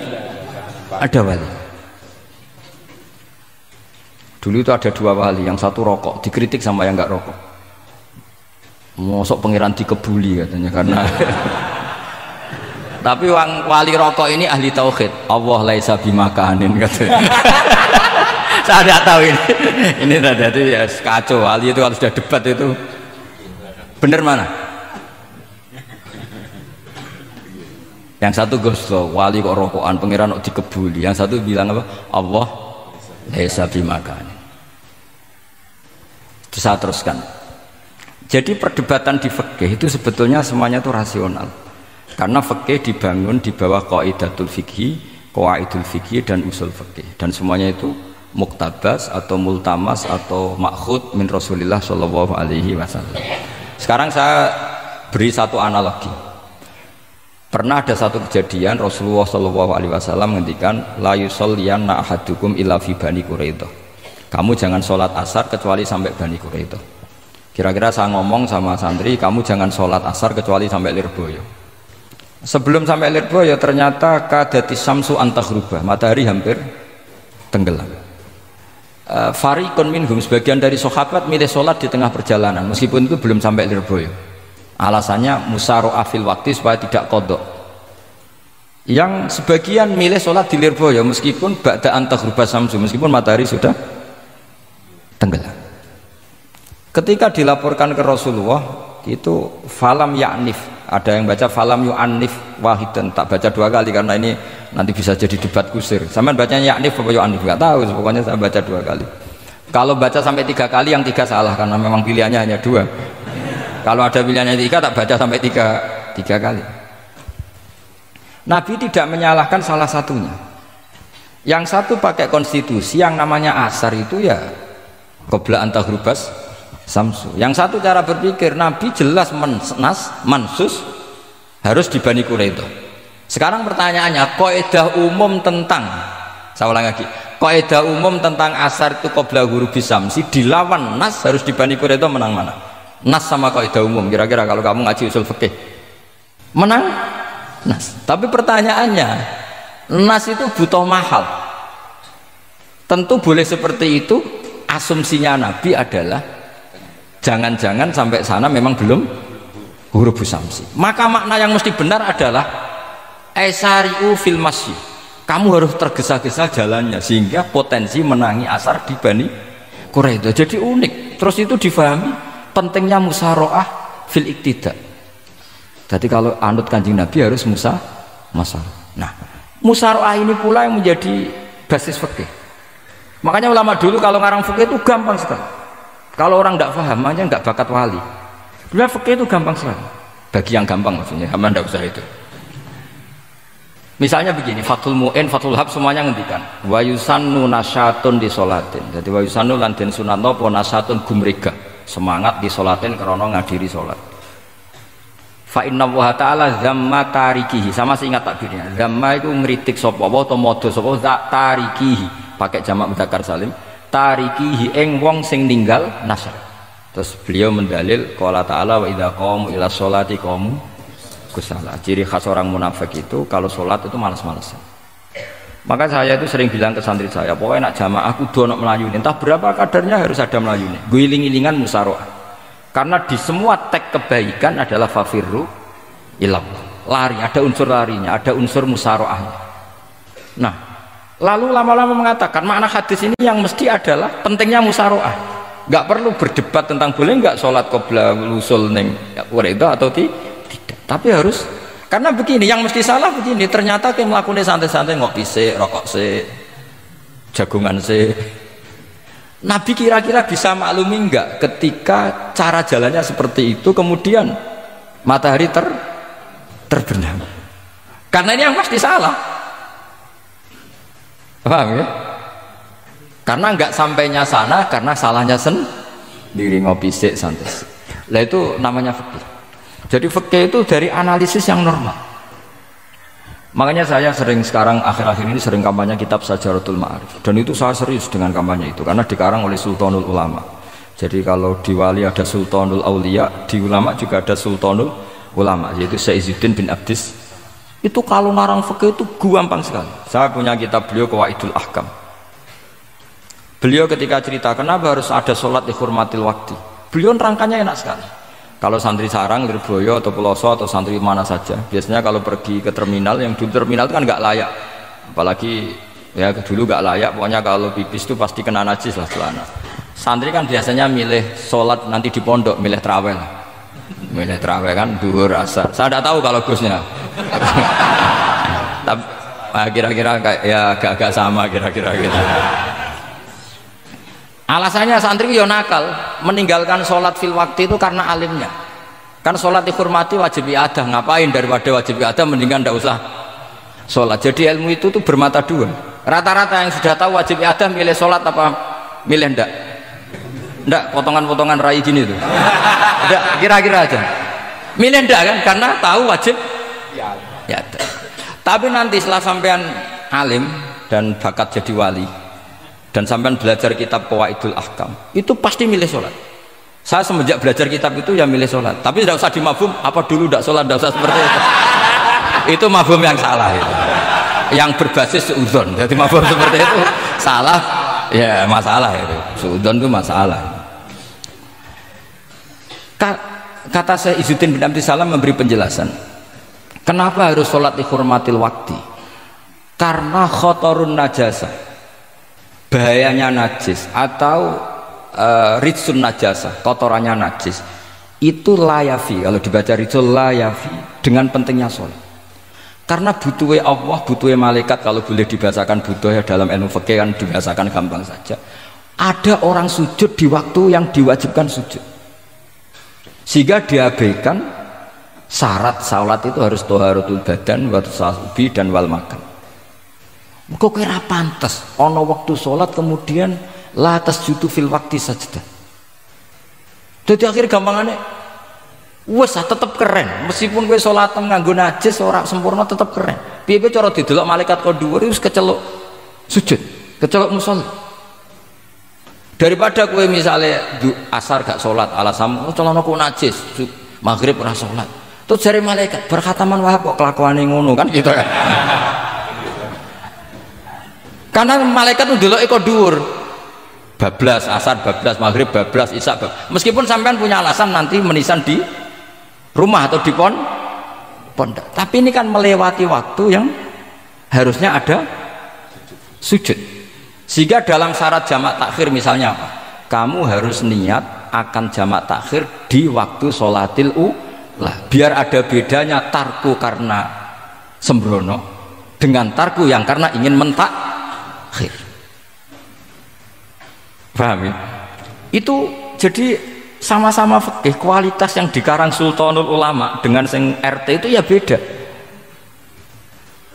ada wali. Dulu itu ada 2 wali, yang satu rokok, dikritik sama yang enggak rokok. Mosok pangeran dikebuli katanya karena tapi wali rokok ini ahli tauhid. Allah laisa bimakanin katanya. Saya tidak tahu ini tadi ya kacau. Wali itu kalau sudah debat itu benar mana? Yang satu goslo, wali kok rokokan, pangeran kok dikebuli. Yang satu bilang apa? Allah laisa bimakanin. Terus saya teruskan. Jadi perdebatan di fikih itu sebetulnya semuanya itu rasional. Karena fikih dibangun di bawah qaidatul fikhi, qawaidul fikhi dan usul fikih, dan semuanya itu muktabas atau multamas atau makhud min Rasulillah Shallallahu Alaihi Wasallam. Sekarang saya beri satu analogi. Pernah ada satu kejadian Rasulullah Shallallahu Alaihi Wasallam menghentikan la yusolliyanna ahadukum illa fi Bani Quraidah. Kamu jangan sholat asar kecuali sampai Bani Quraidah. Kira-kira saya ngomong sama santri, kamu jangan sholat asar kecuali sampai Lirboyo. Sebelum sampai Lirboyo ternyata kadati samsu antaghruba, matahari hampir tenggelam. Fariqun minhum, sebagian dari sahabat milih sholat di tengah perjalanan meskipun itu belum sampai Lirboyo. Alasannya musyaroah fil waktu supaya tidak kodok. Yang sebagian milih sholat di Lirboyo meskipun ba'da antaghruba samsu, meskipun matahari sudah tenggelam. Ketika dilaporkan ke Rasulullah itu falam ya'nif, ada yang baca falam yu'annif wahidan, tak baca 2 kali karena ini nanti bisa jadi debat kusir. Sampai bacanya ya'nif apa yu'annif nggak tahu, pokoknya saya baca 2 kali. Kalau baca sampai 3 kali yang 3 salah karena memang pilihannya hanya 2. Kalau ada pilihannya 3 tak baca sampai 3 kali. Nabi tidak menyalahkan salah satunya. Yang satu pakai konstitusi yang namanya asar itu ya qabla antaghrubas samsu. Yang satu cara berpikir, Nabi jelas mansus harus di Bani Quraidah. Sekarang pertanyaannya, kaidah umum tentang, saya ulang lagi, kaidah umum tentang asar itu qabla ghurubis samsi dilawan nas harus di Bani Quraidah, menang mana? Nas sama kaidah umum, kira-kira kalau kamu ngaji usul fikih menang nas. Tapi pertanyaannya, nas itu butuh mahal. Tentu boleh seperti itu. Asumsinya Nabi adalah jangan-jangan sampai sana memang belum huruf samsi. Maka makna yang mesti benar adalah aisariu fil masyi. Kamu harus tergesa-gesa jalannya sehingga potensi menangi asar di Bani Quraidah. Jadi unik. Terus itu difahami pentingnya musaroah fil iktida. Jadi kalau anut Kanjeng Nabi harus musaroah. Nah, musaroah ini pula yang menjadi basis fikih. Makanya ulama dulu kalau ngarang fikih itu gampang sekali. Kalau orang tidak paham aja nggak bakat wali. Dulu fikih itu gampang sekali. Bagi yang gampang maksudnya, hamba tidak usah itu. Misalnya begini, Fathul Mu'in, Fathul Hab semuanya ngendikan. Wa yusannu nasyatun di sholatin. Jadi wa yusannu lan den sunatno apa nasyatun gumrega. Semangat di sholatin karena ngadiri sholat. Fa inna wa ta'ala zamma tarikihi. Sama sih ingat takbirnya. Zamma itu ngritik sapa atau modo sapa tarikihi. Pakai jamak mudzakkar salim, tarikihi ing wong sing ninggal nasyar. Terus beliau mendalil qala ta'ala wa idza qamu ila sholati qamu kusala. Ciri khas orang munafik itu kalau sholat itu malas-malasan. Maka saya itu sering bilang ke santri saya, pokoknya nak jamaah kudu ono melayune, entah berapa kadarnya harus ada melayune. Guling-gilingan musaroah. Karena di semua teks kebaikan adalah fafirru ilallah. Lari, ada unsur larinya, ada unsur musaroahnya. Nah, lalu lama-lama mengatakan makna hadis ini yang mesti adalah pentingnya musaroah. Nggak perlu berdebat tentang boleh nggak sholat qobla usul neng itu atau tidak. Tapi harus, karena begini, yang mesti salah begini. Ternyata kayak melakukan santai-santai ngopi se, rokok se, jagungan se. Nabi kira-kira bisa maklumi nggak ketika cara jalannya seperti itu kemudian matahari terbenam? Karena ini yang pasti salah. Paham ya? Karena nggak sampainya sana karena salahnya sendiri ngopi sik santai. Lah itu namanya fikih. Jadi fikih itu dari analisis yang normal. Makanya saya sering sekarang akhir-akhir ini sering kampanye kitab Sajaratul Ma'arif. Dan itu saya serius dengan kampanye itu karena dikarang oleh Sultanul Ulama. Jadi kalau di wali ada Sultanul Aulia, di ulama juga ada Sultanul Ulama, yaitu Saizuddin bin Abdis. Itu kalau ngarang fikih itu gampang sekali. Saya punya kitab beliau Qawaidul Ahkam. Beliau ketika cerita kenapa harus ada sholat dihormatil waktu, beliau nerangkannya enak sekali. Kalau santri sarang, Lirboyo atau Peloso atau santri mana saja, biasanya kalau pergi ke terminal, yang dulu terminal itu kan nggak layak, apalagi ya dulu nggak layak, pokoknya kalau pipis itu pasti kena najis lah celana. Santri kan biasanya milih sholat nanti di pondok, milih terawih lah. Milih terawih kan duhur asar. Saya tidak tahu kalau Gusnya. Tapi kira-kira kayak ya agak-agak sama kira-kira gitu. Alasannya santri yo nakal meninggalkan sholat fil waktu itu karena alimnya. Kan sholat dihormati wajib iadah, ngapain daripada wajib iadah mendingan tidak usah sholat. Jadi ilmu itu tuh bermata dua. Rata-rata yang sudah tahu wajib iadah milih sholat apa milih ndak? Ndak, potongan-potongan rai gini tuh. Ndak, kira-kira aja. Milih ndak kan karena tahu wajib iadah. Tapi nanti setelah sampean alim dan bakat jadi wali dan sampean belajar kitab Qawaidul Ahkam itu pasti milih sholat. Saya semenjak belajar kitab itu ya milih sholat, tapi tidak usah dimafhum apa dulu tidak sholat, tidak usah seperti itu. Itu mafhum yang salah itu, yang berbasis suudzon. Jadi mafhum seperti itu salah, ya masalah itu. Suudzon itu masalah. Kata saya Izzuddin bin Abdis Salam memberi penjelasan kenapa harus sholat dihormatil waktu, karena khotorun najasa, bahayanya najis atau ritsun najasa, kotorannya najis itu layafi, kalau dibaca ritsul layafi dengan pentingnya sholat. Karena butuhnya Allah, butuhnya malaikat, kalau boleh dibahasakan butuh ya dalam ilmu fikih kan dibahasakan gampang saja. Ada orang sujud di waktu yang diwajibkan sujud, sehingga diabaikan syarat sholat itu harus toharatul badan, wa tasawubi dan wal makan. Kok kira pantas ono waktu sholat kemudian la tasjudu fil waktu sajdah. Jadi akhir gampangannya wes tetep keren meskipun gue sholat nganggo najis ora sempurna tetep keren. Piye-piye cara didelok malaikat kok dhuwur wis keceluk sujud, keceluk musola. Daripada gue misalnya asar gak sholat alasan celana ku najis, maghrib ora sholat. Terus dari malaikat berkhataman Wahab kok kelakuane ngono kan gitu kan. Karena malaikat itu delok kok dhuwur. Bablas asar, bablas maghrib, bablas isya. Meskipun sampean punya alasan nanti menisan di rumah atau di pondok. Tapi ini kan melewati waktu yang harusnya ada sujud. Sehingga dalam syarat jamak takhir misalnya apa? Kamu harus niat akan jamak takhir di waktu sholatil ulah. Biar ada bedanya tarku karena sembrono dengan tarku yang karena ingin mentakhir. Paham ya? Itu jadi sama-sama fikih, kualitas yang dikarang Sultanul Ulama dengan sing RT itu ya beda.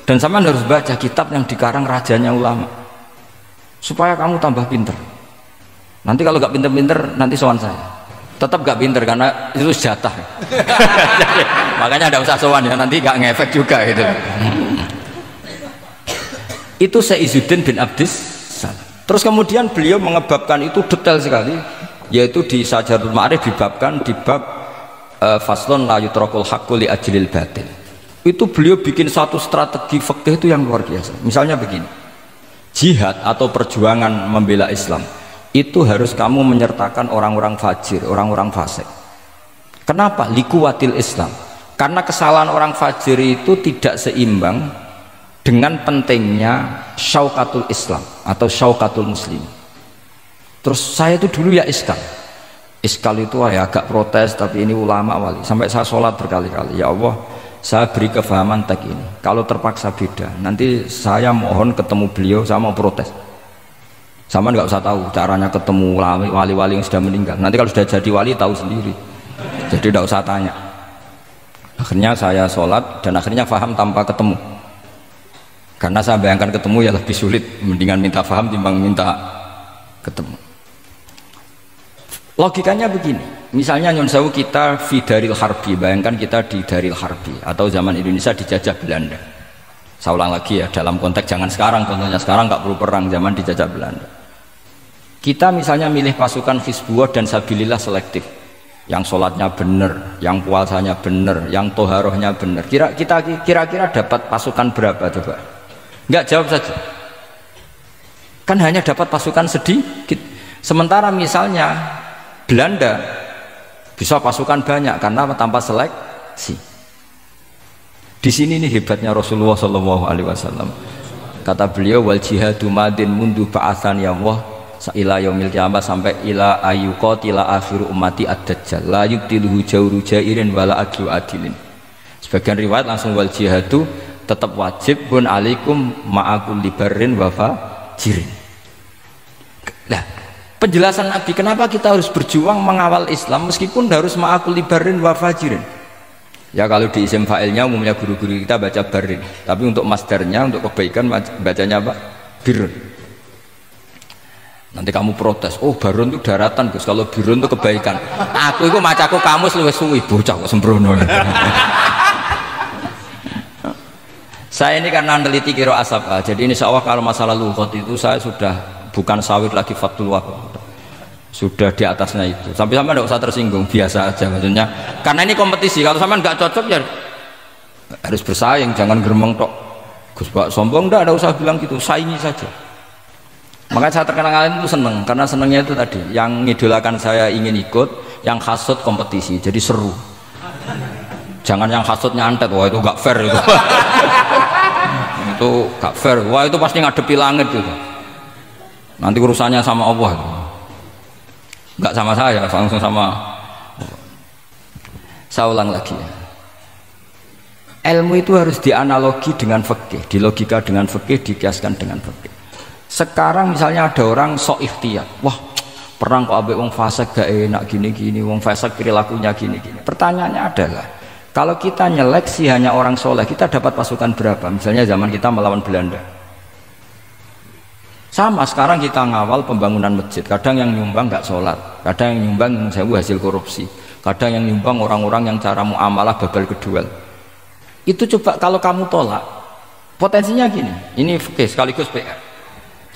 Dan sampean harus baca kitab yang dikarang rajanya ulama supaya kamu tambah pinter. Nanti kalau gak pinter-pinter nanti sowan saya. Tetap gak pinter karena itu jatah. Makanya ada usah sowan ya, nanti gak ngefek juga itu. Itu Izzuddin bin Abdis Salam. Terus kemudian beliau mengebabkan itu detail sekali, yaitu di Sajarul Ma'arif dibabkan di bab faslon la yutrakul haqqu li ajlil batil. Itu beliau bikin satu strategi fikih itu yang luar biasa. Misalnya begini, jihad atau perjuangan membela Islam itu harus kamu menyertakan orang-orang fajir, orang-orang fasik. Kenapa? Likuwatil Islam. Karena kesalahan orang fajir itu tidak seimbang dengan pentingnya syaukatul Islam atau syaukatul Muslim. Terus saya itu dulu ya iskal itu ya agak protes, tapi ini ulama wali. Sampai saya sholat berkali-kali, ya Allah, saya beri kefahaman tag ini. Kalau terpaksa beda, nanti saya mohon ketemu beliau, saya mau protes. Sama nggak usah tahu caranya ketemu wali-wali yang sudah meninggal. Nanti kalau sudah jadi wali tahu sendiri. Jadi tidak usah tanya. Akhirnya saya sholat dan akhirnya faham tanpa ketemu. Karena saya bayangkan ketemu ya lebih sulit, mendingan minta faham timbang minta ketemu. Logikanya begini, misalnya Nyun Sewu kita di Daril Harbi, bayangkan kita di Daril Harbi atau zaman Indonesia dijajah Belanda. Saya ulang lagi ya, dalam konteks jangan sekarang, contohnya sekarang nggak perlu perang, zaman dijajah Belanda. Kita misalnya milih pasukan Hizbullah dan Sabilillah selektif, yang sholatnya benar, yang puasanya benar, yang toharohnya benar. Kira-kira dapat pasukan berapa coba? Nggak, jawab saja. Kan hanya dapat pasukan sedikit. Sementara misalnya Belanda bisa pasukan banyak karena tanpa seleksi. Di sini nih hebatnya Rasulullah SAW. Kata beliau, wal jihadu madin mundu ba'athan ya Allah ila yaumil qiyamah sampai ila ayyuqatila akhiru ummati ad-dajjal la yubtiluhu jawru jairin wala adlu adilin. Sebagian riwayat langsung wal jihadu tetap wajib bun alaikum ma'akul libarin wa fajirin. Nah, penjelasan Nabi kenapa kita harus berjuang mengawal Islam meskipun harus ma'akul libarin wa fajirin. Ya kalau di isim fa'ilnya umumnya guru-guru kita baca barin, tapi untuk masdarnya, untuk kebaikan bacanya apa? Birun. Nanti kamu protes, oh barun itu daratan Gus, kalau birun itu kebaikan. Aku itu macaku kamus luwih suwi, bocah kok sembrono. Saya ini karena meneliti kiro asap, jadi insya Allah kalau masalah lughat itu saya sudah bukan sawit lagi fatul waqf, sudah di atasnya itu. Sampai tidak usah tersinggung, biasa aja maksudnya. Karena ini kompetisi, kalau sama nggak cocok ya harus bersaing, jangan geremeng tok. Gus Pak sombong, tidak usah bilang gitu, saingi saja. Makanya saya terkenal kalian itu seneng, karena senengnya itu tadi, yang ngidolakan saya ingin ikut, yang hasut kompetisi, jadi seru. Jangan yang hasutnya antet, wah itu gak fair itu. Itu gak fair, wah itu pasti ngadepi langit itu. Nanti urusannya sama Allah itu. Gak sama saya, langsung sama. Saya ulang lagi ya. Ilmu itu harus dianalogi dengan fikih, dilogika dengan fikih, dikiaskan dengan fikih. Sekarang misalnya ada orang sok ikhtiyar, wah perang kok ambek wong fasik gak enak gini-gini, wong fasik perilakunya gini-gini. Pertanyaannya adalah, kalau kita nyeleksi hanya orang soleh, kita dapat pasukan berapa? Misalnya zaman kita melawan Belanda. Sama sekarang kita ngawal pembangunan masjid, kadang yang nyumbang nggak sholat, kadang yang nyumbang yang sewu hasil korupsi, kadang yang nyumbang orang-orang yang cara muamalah babal kedua. Itu coba kalau kamu tolak, potensinya gini, ini fikih sekaligus PR.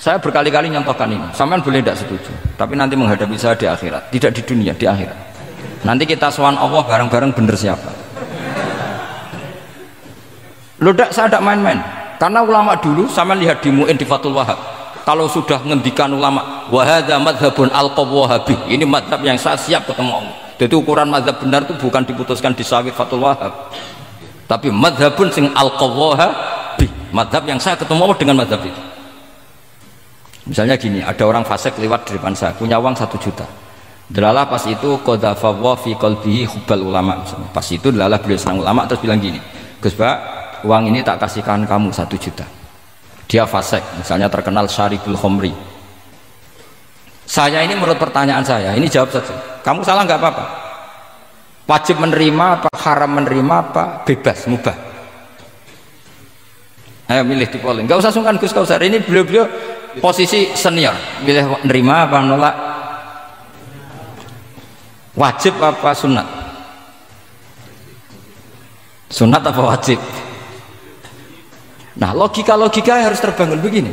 Saya berkali-kali nyontohkan ini, sampean boleh tidak setuju, tapi nanti menghadapi saya di akhirat, tidak di dunia, di akhirat. Nanti kita sowan Allah bareng-bareng bener siapa? Loh, saya tidak main-main. Karena ulama dulu, sama lihat di Mu'in di Fathul Wahab, kalau sudah ngendikan ulama, wahada madhabun al-qawwahabi, ini madhab yang saya siap ketemu. Jadi ukuran madhab benar itu bukan diputuskan di Sawit Fathul Wahab, tapi madhabun sing al-qawwahabi, madhab yang saya ketemu dengan madhab itu. Misalnya gini, ada orang fasik lewat di depan saya, punya uang 1 juta. Delalah pas itu qadafallahu fi qalbihi hubbal ulama. Pas itu delalah beliau senang ulama, terus bilang gini, Gus Pak, uang ini tak kasihkan kamu 1 juta. Dia fasik, misalnya terkenal syaribul khomri. Saya ini menurut pertanyaan saya, ini jawab saja. Kamu salah nggak apa-apa. Wajib menerima apa, haram menerima apa, bebas, mubah. Ayo milih di polling. Nggak usah sungkan Gus Kausar. Ini beliau-beliau posisi senior. Milih menerima apa menolak? Wajib apa sunat? Sunat apa wajib? Nah, logika harus terbangun begini.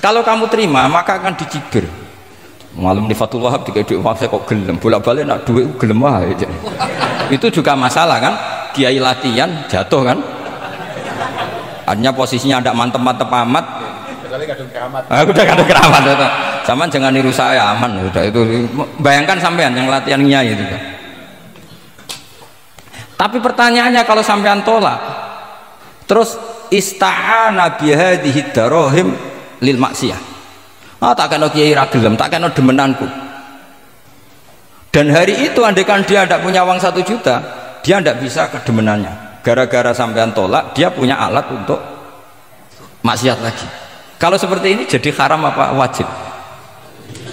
Kalau kamu terima, maka akan dicibir. Malam di Fathul Wahab dikai duit saya kok gelem, bolak-balik nak duit gelem aja. Itu juga masalah kan? Kiai latihan jatuh kan? Artinya posisinya ada mantep-mantep amat. Udah kadung keramat itu. Sama jangan niru saya, aman udah itu. Bayangkan sampean yang latihan nyai itu. Tapi pertanyaannya kalau sampean tolak, terus ista'ana bihadhihi darahim lil maksiyah. Tak kena kiai ra gelem, tak kena demenanku. Dan hari itu andaikan dia tidak punya uang 1 juta, dia tidak bisa kedemenannya. Gara-gara sampean tolak, dia punya alat untuk maksiat lagi. Kalau seperti ini jadi haram apa wajib?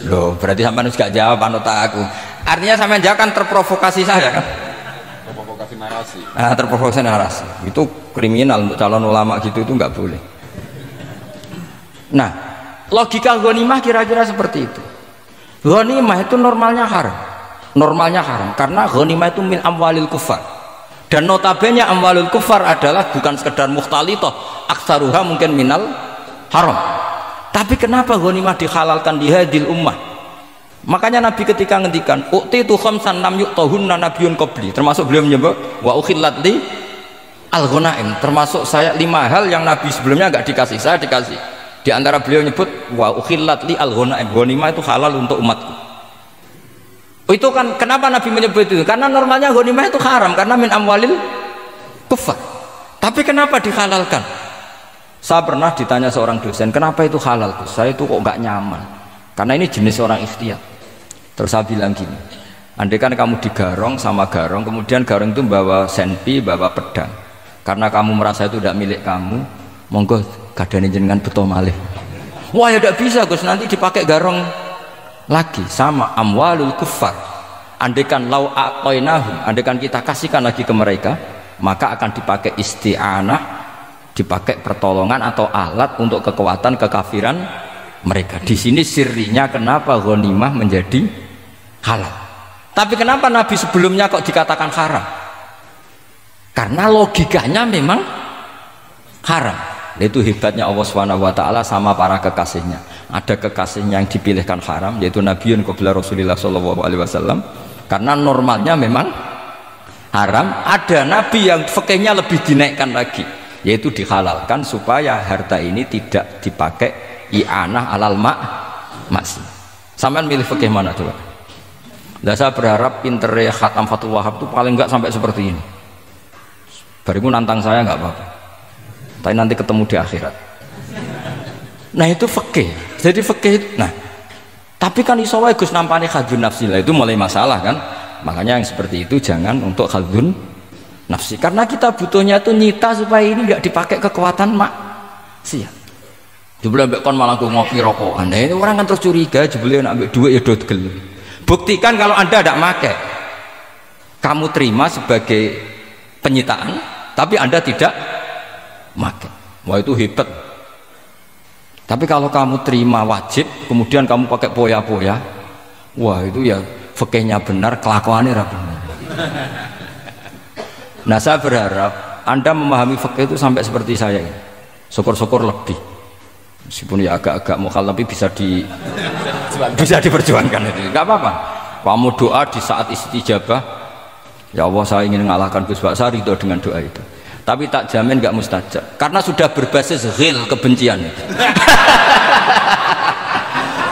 Loh, berarti sampean gak jawab anut aku. Artinya sampean jawab kan terprovokasi saya kan? Terprovokasi narasi. Terprovokasi narasi. Itu kriminal untuk calon ulama gitu, itu nggak boleh. Nah, logika ghanimah kira-kira seperti itu. Ghanimah itu normalnya haram karena ghanimah itu min amwalil kufar, dan notabene amwalul kufar adalah bukan sekedar mukhtalithah, aksaruha mungkin minal haram. Tapi kenapa ghanimah dihalalkan di hadil ummah? Makanya Nabi ketika ngendikan uqtitu khamsan lam yuqtahunna nabiyyun qabli, termasuk beliau menyebut wa ukhillat li al-ghanaim, termasuk saya 5 hal yang Nabi sebelumnya enggak dikasih, saya dikasih. Di antara beliau nyebut wa ukhillat li al-ghanaim, ghanimah itu halal untuk umatku. Itu kan kenapa Nabi menyebut itu? Karena normalnya ghanimah itu haram karena min amwalil kufar. Tapi kenapa dihalalkan? Saya pernah ditanya seorang dosen, kenapa itu halal? Saya itu kok nggak nyaman. Karena ini jenis orang ikhtiyat. Terus saya bilang gini, andai kan kamu digarong sama garong, kemudian garong itu bawa senpi, bawa pedang. Karena kamu merasa itu tidak milik kamu, monggo kadane jenengan beto malih. Wah ya tidak bisa Gus, nanti dipakai garong lagi. Sama amwalul kuffar, andaikan lau aqainahum, andaikan kita kasihkan lagi ke mereka, maka akan dipakai isti'anah, dipakai pertolongan atau alat untuk kekuatan kekafiran mereka. Di sini sirrinya kenapa ghanimah menjadi halal. Tapi kenapa Nabi sebelumnya kok dikatakan haram? Karena logikanya memang haram. Itu hebatnya Allah SWT sama para kekasihnya. Ada kekasihnya yang dipilihkan haram, yaitu Nabiun qabla Rasulullah SAW, karena normalnya memang haram. Ada Nabi yang fikihnya lebih dinaikkan lagi, yaitu dihalalkan supaya harta ini tidak dipakai i'anah alal maksi. Sampean milih fikih mana coba? Nah, saya berharap pintere Khatam Fathul Wahab itu paling enggak sampai seperti ini. Barimu nantang saya enggak apa-apa, tapi nanti ketemu di akhirat. Nah itu fikih. Jadi fikih itu, nah tapi kan iso wae Gus nampani khadzun nafsi lah, itu mulai masalah kan. Makanya yang seperti itu jangan untuk khadzun nafsi, karena kita butuhnya tuh nyita supaya ini enggak dipakai kekuatan maksiat. Jebule mbek kon malah ngopi rokokan. Nah, ini orang kan terus curiga, jebule nek ambek duit ya do gelem. Buktikan kalau Anda tidak pakai, kamu terima sebagai penyitaan, tapi Anda tidak pakai. Wah itu hebat. Tapi kalau kamu terima wajib, kemudian kamu pakai poya-poya, wah itu ya fikihnya benar, kelakuannya benar. Nah saya berharap Anda memahami fikih itu sampai seperti saya ini. Syukur-syukur lebih. Meskipun ya agak-agak mukhalaf, tapi bisa diperjuangkan itu. Enggak apa-apa. Kamu doa di saat istijabah, ya Allah saya ingin mengalahkan Gus Baksa, ridho dengan doa itu. Tapi tak jamin nggak mustajab karena sudah berbasis ghil, kebencian.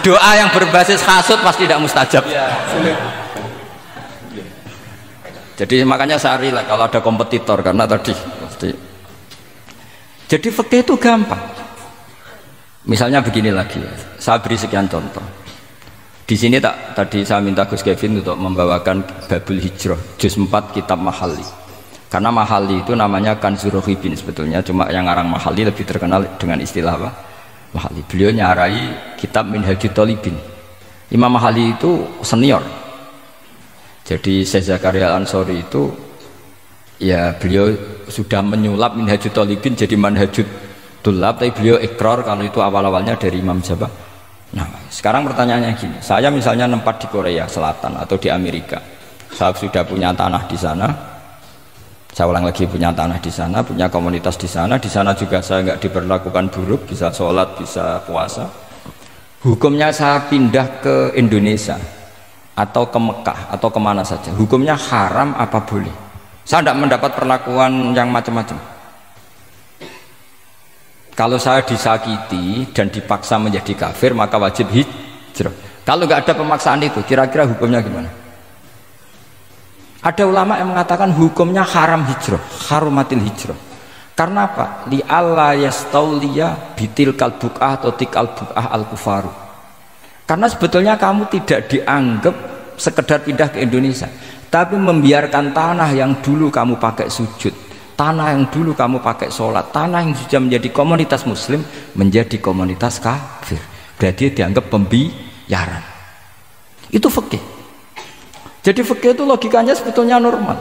Doa yang berbasis hasud pasti tidak mustajab. Ya, sulit. Jadi makanya saya rela kalau ada kompetitor karena tadi pasti. Jadi fikih itu gampang. Misalnya begini lagi, saya beri sekian contoh. Di sini tadi saya minta Gus Kevin untuk membawakan Babul Hijrah juz 4 kitab Mahali. Karena Mahali itu namanya Kanzur Rohibin sebetulnya, cuma yang ngarang Mahali lebih terkenal dengan istilah apa? Mahali. Beliau nyarai kitab Minhajut Thalibin. Imam Mahali itu senior. Jadi Syekh Zakaria Al-Ansori itu ya beliau sudah menyulap Minhajut Thalibin jadi Manhajut Tulab, tapi beliau ikrar kalau itu awal-awalnya dari Imam Jabah. Nah, sekarang pertanyaannya gini, saya misalnya nempat di Korea Selatan atau di Amerika, saya sudah punya tanah di sana, saya ulang lagi punya tanah di sana, punya komunitas di sana juga saya nggak diperlakukan buruk, bisa sholat, bisa puasa. Hukumnya saya pindah ke Indonesia atau ke Mekah atau kemana saja, hukumnya haram apa boleh? Saya tidak mendapat perlakuan yang macam-macam. Kalau saya disakiti dan dipaksa menjadi kafir maka wajib hijrah. Kalau nggak ada pemaksaan itu, kira-kira hukumnya gimana? Ada ulama yang mengatakan hukumnya haram hijrah, harumatil hijrah. Karena apa? Li alla yastauliya bitil kalbukah atau tikal bukah al kufaru. Karena sebetulnya kamu tidak dianggap sekedar pindah ke Indonesia, tapi membiarkan tanah yang dulu kamu pakai sujud, tanah yang dulu kamu pakai sholat, tanah yang sudah menjadi komunitas muslim menjadi komunitas kafir. Berarti dianggap pembiaran. Itu fikih. Jadi fikih itu logikanya sebetulnya normal.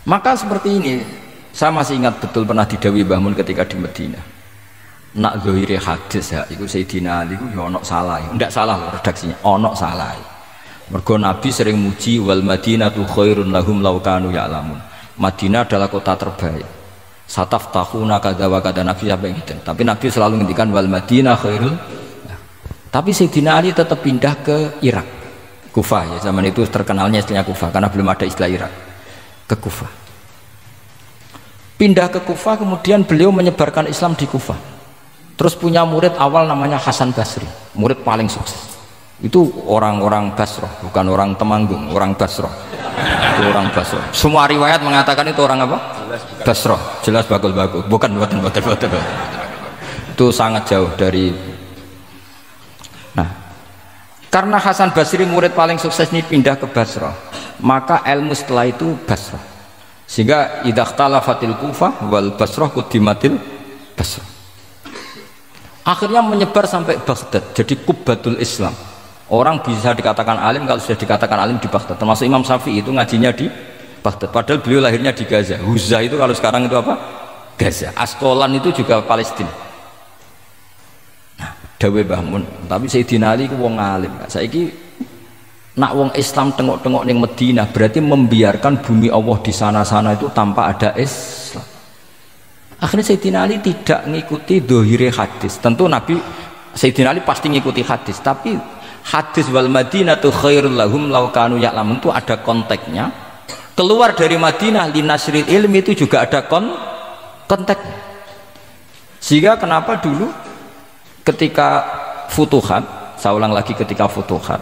Maka seperti ini, saya masih ingat betul pernah didhawuhi Mbah Mun ketika di Madinah. Nak zahire hadis ya, itu Sayyidina Ali itu ya ono salah, ndak salah loh redaksinya, ono salah. Mergo Nabi sering muji wal Madinatu khairun lahum law kanu ya'lamun. Madinah adalah kota terbaik. Sataftahuna kadza wa kadza, Nabi sampai gitu. Tapi Nabi selalu ngendikan wal Madinah khairul. Tapi Sayyidina Ali tetap pindah ke Irak, Kufah ya, zaman itu terkenalnya istilahnya Kufah karena belum ada istilah Irak. Ke Kufah. Pindah ke Kufah, kemudian beliau menyebarkan Islam di Kufah. Terus punya murid awal namanya Hasan Basri, murid paling sukses. Itu orang-orang Basrah, bukan orang Temanggung, orang Basrah. Itu orang Basrah. Semua riwayat mengatakan itu orang apa? Basrah. Jelas bagul-bagul. Bukan. Itu sangat jauh dari. Nah, karena Hasan Basri murid paling sukses ini pindah ke Basrah, maka ilmu setelah itu Basrah. Sehingga idza ikhtalafatil Kufah wal Basrah quddimatil Basrah. Akhirnya menyebar sampai Baghdad, jadi Kubbatul Islam. Orang bisa dikatakan alim kalau sudah dikatakan alim di Baghdad. Termasuk Imam Syafi'i itu ngajinya di Baghdad. Padahal beliau lahirnya di Gaza. Huzah itu kalau sekarang itu apa? Gaza. Askolan itu juga Palestina. Nah, dawe Mbah Mun. Tapi Sayyidina Ali itu wong alim. Saiki nak wong Islam tengok-tengok ning Madinah berarti membiarkan bumi Allah di sana-sana itu tanpa ada Islam. Akhirnya Sayyidina Ali tidak mengikuti dohire hadis. Tentu Nabi Sayyidina Ali pasti mengikuti hadis, tapi hadis wal Madinatu khairul lahum law kanu ya'lamun itu ada konteksnya. Keluar dari Madinah linasril ilmi itu juga ada konteks. Sehingga kenapa dulu ketika futuhat, saya ulang lagi ketika futuhat,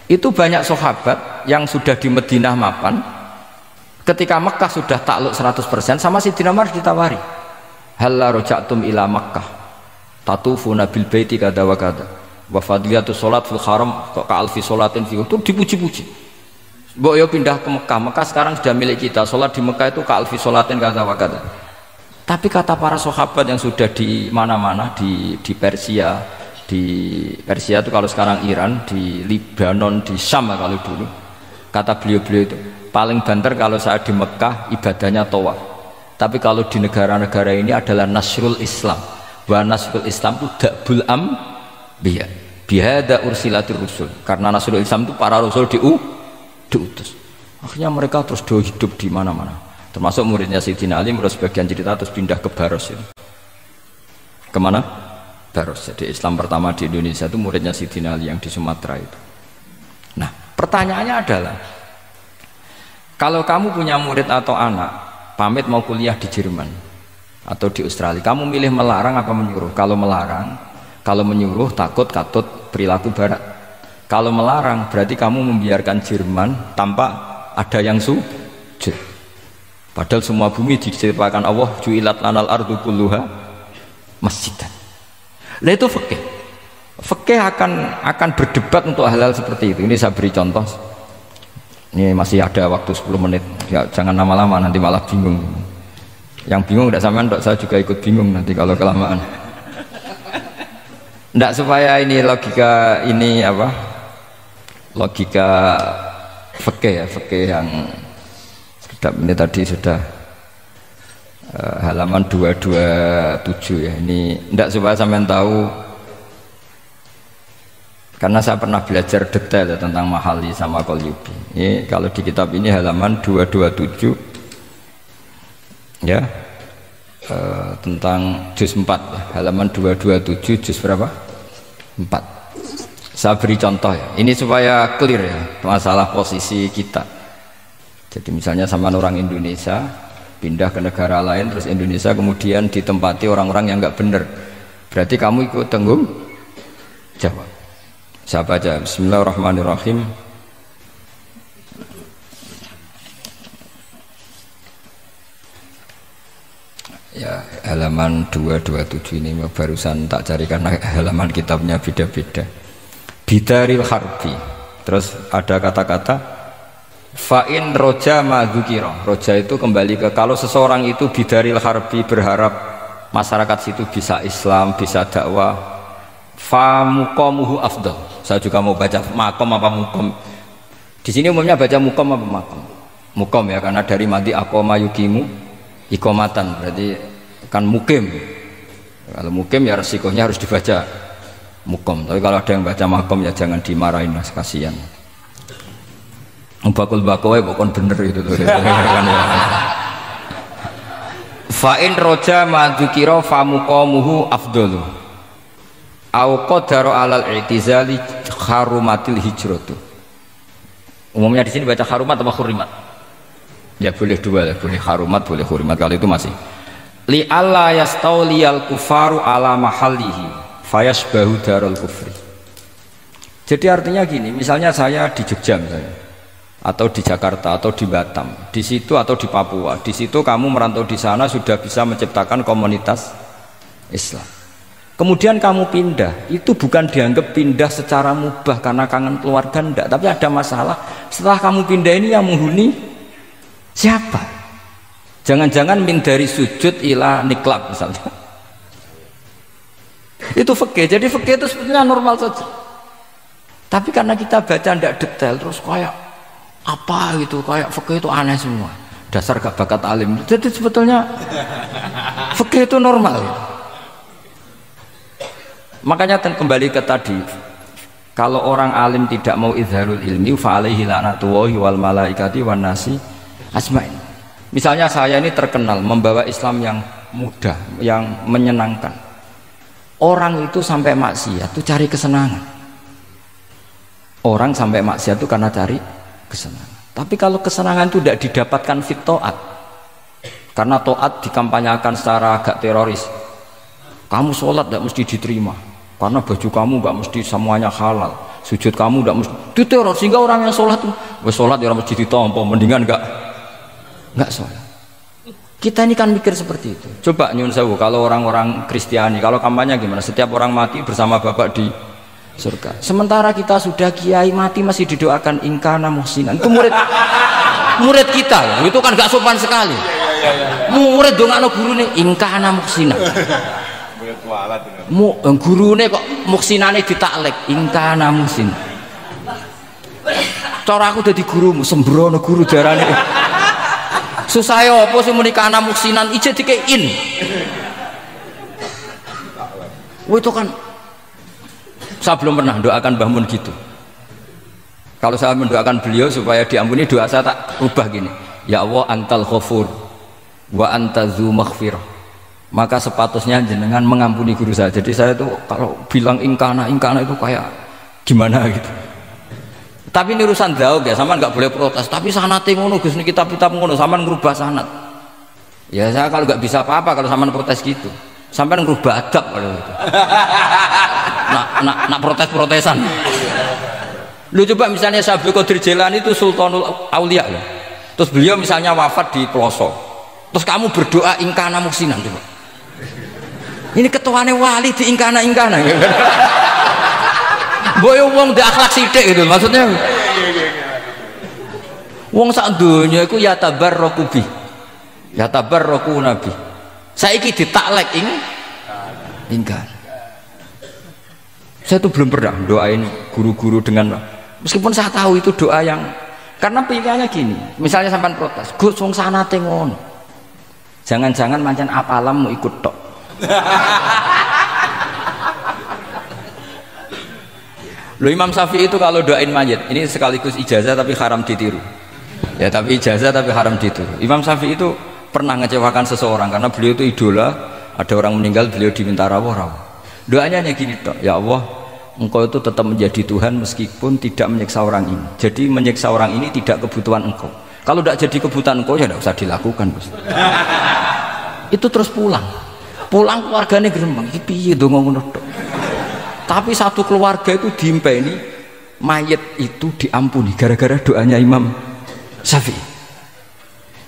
itu banyak sahabat yang sudah di Madinah mapan, ketika Mekah sudah takluk 100% sama Sayyidina Umar ditawari. Halla raja'tum ila Makkah tatufuna bil baiti kada wa kada wa fadliyatu sholat fil haram ka alfi sholatin fi, itu dipuji-puji. Mbok yo pindah ke Mekah, Mekah sekarang sudah milik kita, sholat di Mekah itu ka alfi sholatin kada wa kada. Tapi kata para sahabat yang sudah di mana-mana, di Persia itu kalau sekarang Iran, di Lebanon, di Syam kalau dulu, kata beliau-beliau itu paling banter kalau saya di Mekah ibadahnya tawaf. Tapi kalau di negara-negara ini adalah nasrul Islam. Wa nasrul Islam itu da'bul ambiya. Bihada ursilatir rusul. Karena nasrul Islam itu para rasul diutus. Akhirnya mereka terus hidup di mana-mana. Termasuk muridnya Sayyidina Ali, menurut sebagian cerita terus pindah ke Baros. Ya. Kemana? Baros. Jadi Islam pertama di Indonesia itu muridnya Sayyidina Ali yang di Sumatera itu. Nah, pertanyaannya adalah Kalau kamu punya murid atau anak pamit mau kuliah di Jerman atau di Australia, kamu milih melarang apa menyuruh? Kalau melarang, kalau menyuruh takut katut perilaku barat. Kalau melarang berarti kamu membiarkan Jerman tanpa ada yang sujud. Padahal semua bumi diciptakan Allah, ju'ilat lanal ardu kulluha masjidan. Nah itu fikih. Fikih akan berdebat untuk hal-hal seperti itu. Ini saya beri contoh. Ini masih ada waktu 10 menit. Ya, jangan lama-lama nanti malah bingung. Yang bingung tidak sampean, saya juga ikut bingung nanti kalau kelamaan. Tidak, supaya ini logika ini apa? Logika fikih ya, fikih yang ini tadi sudah halaman 227 ya. Ini tidak supaya sampean tahu, karena saya pernah belajar detail ya, tentang Mahali sama Qalyubi. Ini kalau di kitab ini halaman 227 ya, tentang juz 4 ya, halaman 227 juz berapa? 4. Saya beri contoh ya, ini supaya clear ya masalah posisi kita. Jadi misalnya sama orang Indonesia pindah ke negara lain, terus Indonesia kemudian ditempati orang-orang yang nggak benar, berarti kamu ikut tanggung jawab. Saya baca Bismillahirrahmanirrahim. Ya, halaman 227 ini barusan tak cari karena halaman kitabnya beda-beda. Bidaril harbi. Terus ada kata-kata fa'in roja madzukira. Roja itu kembali ke kalau seseorang itu bidaril harbi, berharap masyarakat situ bisa Islam, bisa dakwah, fa muqamuhu afdal. Saya juga mau baca makom apa mukom. Di sini umumnya baca mukom apa makom. Mukom ya, karena dari mati aqoma yukimu ikomatan, berarti kan mukim. Kalau mukim ya resikonya harus dibaca mukom. Tapi kalau ada yang baca makom ya jangan dimarahin, mas, kasihan. Bakul bakowe bukan bener itu tuh. Fa'in roja madzukira fa muqamuhu afdalu. Au qadara alal i'tizali harumatil hijratu. Umumnya di sini baca harumat atau hurimat? Ya boleh dua, boleh harumat, boleh hurimat. Kalau itu masih li alla yastauliyal kufaru ala mahallihi fayasbahu darul kufri. Jadi artinya gini, misalnya saya di Jogja misalnya, atau di Jakarta atau di Batam, di situ atau di Papua, di situ kamu merantau di sana sudah bisa menciptakan komunitas Islam. Kemudian kamu pindah, itu bukan dianggap pindah secara mubah karena kangen keluarga, enggak, tapi ada masalah. Setelah kamu pindah ini yang menghuni siapa? Jangan-jangan min dari sujud ila niklab misalnya. Itu fikih. Jadi fikih itu sebetulnya normal saja. Tapi karena kita baca tidak detail, terus kayak apa gitu, kayak fikih itu aneh semua. Dasar gak bakat alim. Jadi sebetulnya fikih itu normal. Makanya kembali ke tadi, kalau orang alim tidak mau izharul ilmi fa alaihi la'natullahi wal malaikati wan nasi asma'in. Misalnya saya ini terkenal membawa Islam yang mudah, yang menyenangkan. Orang itu sampai maksiat itu cari kesenangan. Orang sampai maksiat itu karena cari kesenangan. Tapi kalau kesenangan itu tidak didapatkan fit to'at, karena to'at dikampanyakan secara agak teroris. Kamu sholat tidak mesti diterima, karena baju kamu nggak mesti semuanya halal, sujud kamu nggak mesti itu teror, sehingga orang yang sholat tuh sholat ya mesti ditompo, mendingan nggak sholat. Kita ini kan mikir seperti itu. Coba nyun sewu, kalau orang-orang Kristiani, kalau kampanye gimana? Setiap orang mati bersama Bapak di surga. Sementara kita sudah kiai mati masih didoakan ingkana muhsinan. Itu murid kita ya. Itu kan gak sopan sekali. Murid dongakno gurune ingkana muhsinan. Gurune kok muhsinane ditaklek ingkana muhsin. Cara aku dadi gurumu sembrono guru jarane. Susah ya apa sih muni kana muhsinan ije dikein. Itu kan saya belum pernah doakan Mbah Mun gitu. Kalau saya mendoakan beliau supaya diampuni, doa saya tak ubah gini, ya Allah antal ghafur wa antazu maghfirah, maka sepatutnya jenengan mengampuni guru saya. Jadi saya tuh kalau bilang ingkana itu kayak gimana gitu. Tapi ini urusan daud ya, sampean nggak boleh protes. Tapi sanate ngono Gus, niki kitab-kitab ngono, sampean ngerubah sanad. Ya saya kalau nggak bisa apa-apa kalau sampean protes gitu. Sampean ngerubah adab kalau gitu. Nak protes-protesan. Lu coba misalnya Syekh Qadir Jailani itu Sultanul Aulia ya. Terus beliau misalnya wafat di pelosok. Terus kamu berdoa ingkana muksinan coba. Ini ketuane wali di ingkana gitu. Boyo wong di akhlak sithik gitu maksudnya. Wong sak donya iku ya tabarraku bi. Ya tabarraku nabi. Saiki ditaklek ingkar. Saya tuh belum pernah doain guru-guru dengan, meskipun saya tahu itu doa yang, karena pikirannya gini, misalnya sampean protes, Gus wong sanate ngono. Jangan-jangan mancen apalam mau ikut tok. Loh Imam Syafi'i itu kalau doain mayit, ini sekaligus ijazah tapi haram ditiru. Ya tapi ijazah tapi haram ditiru. Imam Syafi'i itu pernah ngecewakan seseorang karena beliau itu idola, ada orang meninggal beliau diminta rawuh. Doanya hanya gini toh, ya Allah, Engkau itu tetap menjadi Tuhan meskipun tidak menyiksa orang ini. Jadi menyiksa orang ini tidak kebutuhan Engkau. Kalau tidak jadi kebutuhan Engkau ya tidak usah dilakukan, Bos. Itu terus pulang keluarganya gerembang, piye donga ngono tok. Tapi satu keluarga itu diimpeni mayit itu diampuni gara-gara doanya Imam Syafi'i.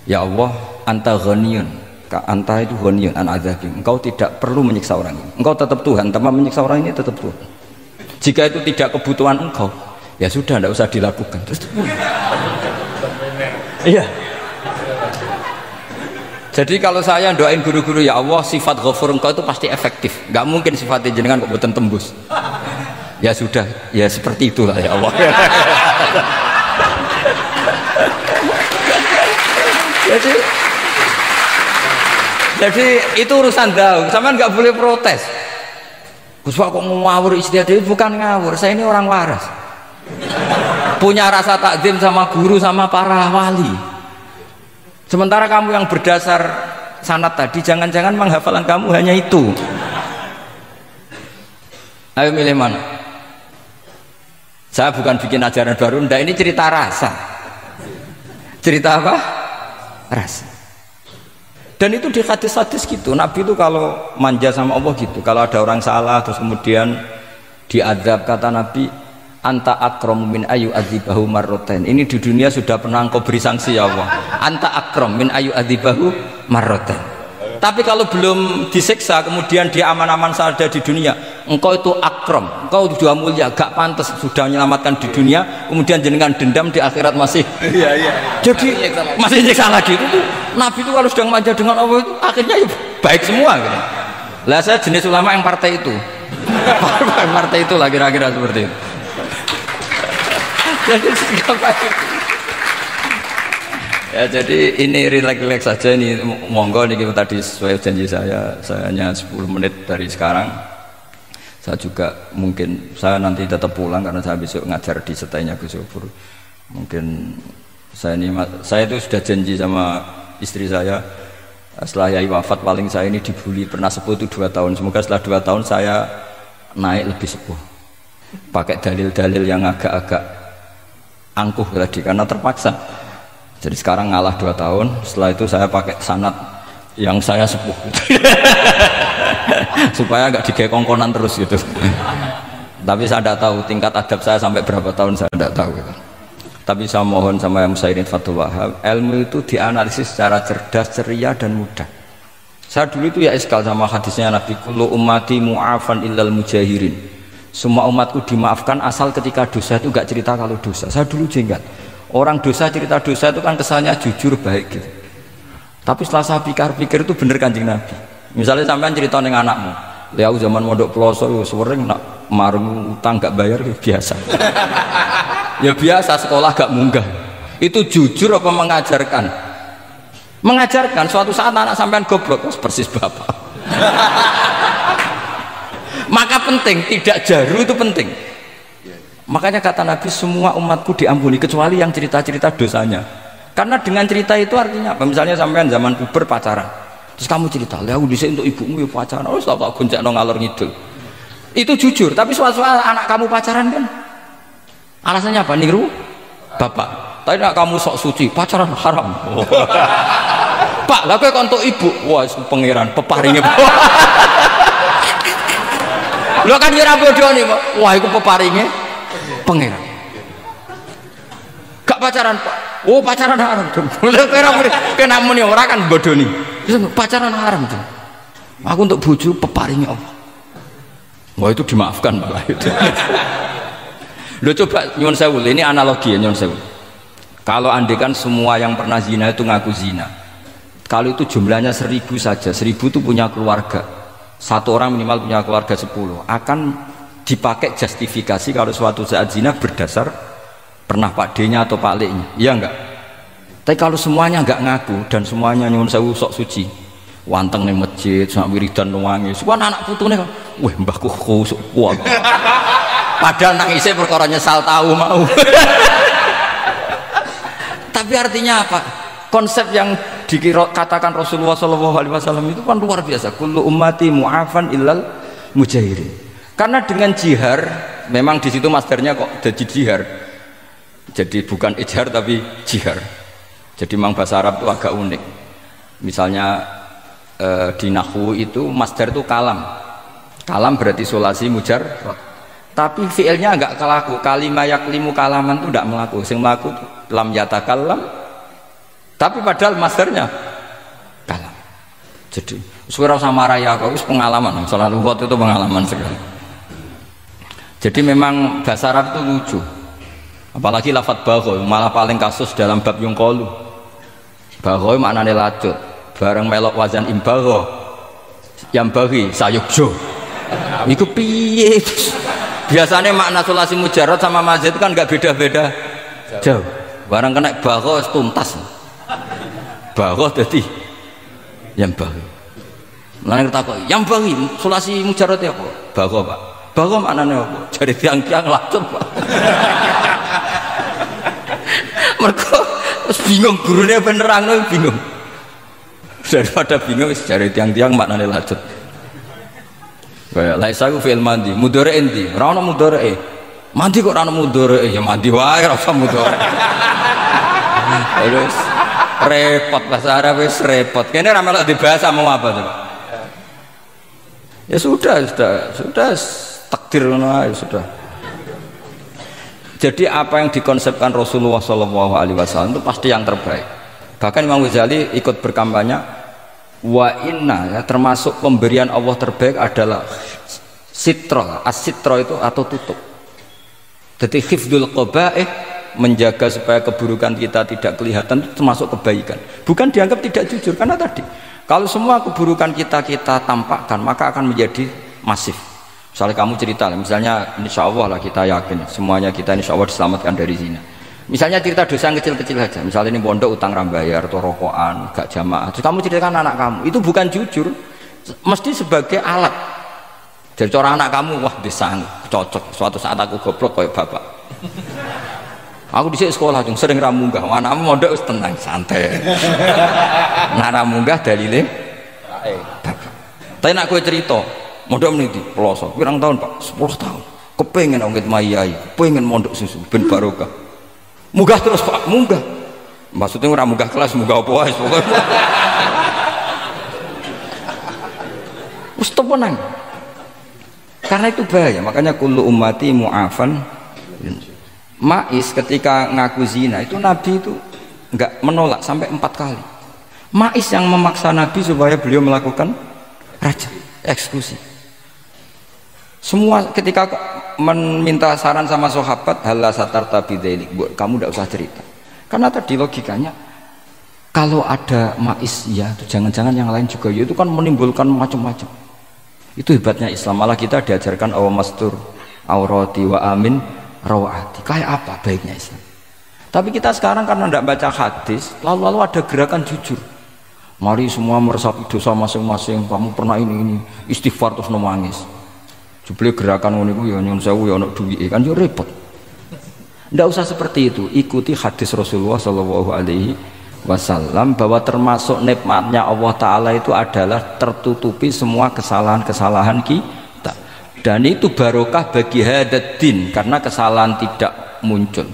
Ya Allah, anta ghaniyun, anta itu ghaniyun an adzabi. Engkau tidak perlu menyiksa orang ini. Engkau tetap Tuhan, tanpa menyiksa orang ini tetap Tuhan. Jika itu tidak kebutuhan engkau, ya sudah tidak usah dilakukan. Terus iya. Jadi kalau saya doain guru-guru, ya Allah sifat ghafur engkau itu pasti efektif, nggak mungkin sifatnya jenengan kok boten tembus. Ya sudah, ya seperti itulah ya Allah. jadi itu urusan daun, sama nggak boleh protes. Gus Pak kok ngawur istiadat, itu bukan ngawur, saya ini orang waras, punya rasa takzim sama guru sama para wali. Sementara kamu yang berdasar sanad tadi, jangan-jangan menghafalan kamu hanya itu. Ayo milih mana? Saya bukan bikin ajaran baru, ndak, ini cerita rasa. Cerita apa? Rasa. Dan itu di hadis-hadis gitu. Nabi itu kalau manja sama Allah gitu. Kalau ada orang salah terus kemudian diadab, kata Nabi, anta akram min ayu adzibahu marrotain. Ini di dunia sudah pernah engkau beri sanksi ya Allah. Anta akram min ayu adzibahu marrotain. Tapi kalau belum disiksa kemudian dia aman-aman saja di dunia, engkau itu akram, engkau sudah mulia, gak pantas sudah menyelamatkan di dunia, kemudian jenengan dendam di akhirat masih. Jadi masih nyiksa lagi. Itu Nabi itu kalau sedang manja dengan Allah itu akhirnya ya baik semua gitu. Lah saya jenis ulama yang partai itu. Partai itulah kira-kira seperti itu. Ya jadi ini relax saja, ini monggo nih tadi sesuai janji saya hanya 10 menit dari sekarang. Saya juga mungkin saya nanti tetap pulang karena saya besok ngajar di setainya Gus Yofur. Mungkin saya itu sudah janji sama istri saya, setelah Yai wafat paling saya ini dibully pernah sepuh itu 2 tahun. Semoga setelah 2 tahun saya naik lebih sepuh, pakai dalil-dalil yang agak-agak angkuh tadi karena terpaksa. Jadi sekarang ngalah 2 tahun, setelah itu saya pakai sanad yang saya sepuh supaya agak digekongkonan terus gitu. Tapi saya tidak tahu tingkat adab saya sampai berapa tahun, saya tidak tahu gitu. Tapi saya mohon sama yang Musairin Fathul Wahab, ilmu itu dianalisis secara cerdas, ceria dan mudah. Saya dulu itu ya iskal sama hadisnya Nabi, kullu ummati mu'afan illal mujahirin. Semua umatku dimaafkan asal ketika dosa itu gak cerita kalau dosa. Saya dulu jenggat, orang dosa cerita dosa itu kan kesannya jujur baik gitu. Tapi setelah saya pikir-pikir itu bener Kanjeng Nabi. Misalnya sampean cerita dengan anakmu, lihat zaman mondok pelosok sering nak marung utang gak bayar biasa. Ya biasa, sekolah gak munggah. Itu jujur apa mengajarkan? Mengajarkan. Suatu saat anak sampean goblok persis bapak. Maka penting, tidak jaru itu penting. Makanya kata Nabi, semua umatku diampuni kecuali yang cerita-cerita dosanya. Karena dengan cerita itu artinya apa? Misalnya sampean zaman puber pacaran, terus kamu cerita, lihat disini untuk ibumu ya pacaran, oh tak gonceng ngalor ngidul. Itu jujur. Tapi suatu saat anak kamu pacaran kan, Alasannya apa? Niru bapak. Tapi nak kamu sok suci, pacaran haram. Pak, lah kowe kon entuk ibu. Wah, pangeran peparinge. Lho kan yo ora bodoni, Pak. Wah, iku peparinge pangeran. Gak pacaran, Pak. Oh, pacaran haram. Lha kowe ora kena muni ora kan bodoni. Pacaran haram tuh. Aku untuk bojo peparinge Allah. Wah, itu dimaafkan malah itu. Lho coba nyuwun sewu, ini analogi ya nyuwun sewu. Kalau andekan semua yang pernah zina itu ngaku zina. Kalau itu jumlahnya 1000 saja, 1000 itu punya keluarga. Satu orang minimal punya keluarga 10. Akan dipakai justifikasi kalau suatu saat zina berdasar pernah Pak D-nya atau Pak L-nya. Iya enggak? Tapi kalau semuanya enggak ngaku dan semuanya nyuwun sewu sok suci, wanteng ning masjid, sak wiridan nangis. Wah anak putune kok, wah mbahku khusuk kuat. Padahal nangisnya perkara nyesal tahu mau. Tapi artinya apa? Konsep yang dikatakan Rasulullah SAW itu kan luar biasa. Kullu ummati mu'afan illal mujahirin. Karena dengan jihar, memang di situ masdarnya kok jadi jihar. Jadi bukan ijhar tapi jihar. Jadi memang bahasa Arab itu agak unik. Misalnya di nahwu itu masdar itu kalam. Kalam berarti sulasi mujar. Tapi fiilnya enggak kelaku. Kalimah yaklimu kalaman itu enggak melaku. Sing melaku lam yatakallam. Tapi padahal masdarnya kalam. Jadi suara sama raya kok itu pengalaman. Selalu waktu itu pengalaman sekali. Jadi memang bahasa Arab itu lucu. Apalagi lafadz bagho malah paling kasus dalam bab yung qalu. Bagho maknane lacut. Bareng melok wazan imbagho. Yang bagi sayukjo. Iku piye? Biasanya makna sulasi mujarrad sama mazid itu kan nggak beda-beda jauh. Barang kena bagho tuntas. Bagho jadi yang bagi. Lain kata yang bagi sulasi mujarrad ya apa? Bagho Pak. Bagho maknanya apa? Jadi tiang-tiang lacut Pak. Mereka bingung gurunya benerang bingung. Daripada bingung cari tiang-tiang maknanya lacut. Kayak laisa ku fil mandi mudhari endi ora ono mudhari mandi kok ora ono mudhari ya mandi wae ora usah mudhari. Terus repot bahasa Arab wis repot kene ora melok dibahas mau apa coba ya sudah takdir ngono ae sudah. Jadi apa yang dikonsepkan Rasulullah SAW itu pasti yang terbaik. Bahkan Imam Ghazali ikut berkampanye wa inna ya, termasuk pemberian Allah terbaik adalah sitro. As-sitro itu atau tutup. Jadi hifdzul qaba'ih, menjaga supaya keburukan kita tidak kelihatan, itu termasuk kebaikan. Bukan dianggap tidak jujur karena tadi kalau semua keburukan kita tampakkan maka akan menjadi masif. Misalnya kamu cerita, misalnya insya Allah lah kita yakin semuanya kita insya Allah diselamatkan dari zina. Misalnya cerita dosa yang kecil-kecil saja, misalnya ini pondok utang rambayar atau rokokan, gak jamaah. Terus kamu ceritakan anak kamu, itu bukan jujur, mesti sebagai alat. Jadi orang anak kamu, wah disang, cocok. Suatu saat aku goblok kayak bapak. Aku di sekolah sering ramunggah, anakmu pondok tenang, santai. Nah ramunggah dalile, bapak. Tapi nak kue cerita, pondok meniti, pelosok, pirang tahun Pak, 10 tahun. Kepengen ongkit mayai, pengen mondok susu, ben barokah. Munggah terus Pak, munggah. Maksudnya orang munggah kelas, munggah apa wae pokoknya. Wis tenang. Karena itu bahaya, makanya kullu ummati mu'afan. Ma'is ketika ngaku zina itu Nabi itu enggak menolak sampai 4 kali. Ma'is yang memaksa Nabi supaya beliau melakukan raja, eksekusi. Semua ketika meminta saran sama sahabat halla satarta bidzalik, kamu tidak usah cerita karena tadi logikanya kalau ada ma'is ya jangan-jangan yang lain juga ya, itu kan menimbulkan macam-macam. Itu hebatnya Islam, malah kita diajarkan awamastur aurati wa amin rawati. Kayak apa baiknya Islam. Tapi kita sekarang karena tidak baca hadis lalu ada gerakan jujur, mari semua meresapi dosa masing-masing, kamu pernah ini istighfar terus nangis. Jebule gerakan ngono iku ya nyun sewu ya ono duwike kan yo repot. Ndak usah seperti itu, ikuti hadis Rasulullah sallallahu alaihi wasallam bahwa termasuk nikmatnya Allah taala itu adalah tertutupi semua kesalahan-kesalahan kita. Dan itu barokah bagi hadaddin karena kesalahan tidak muncul.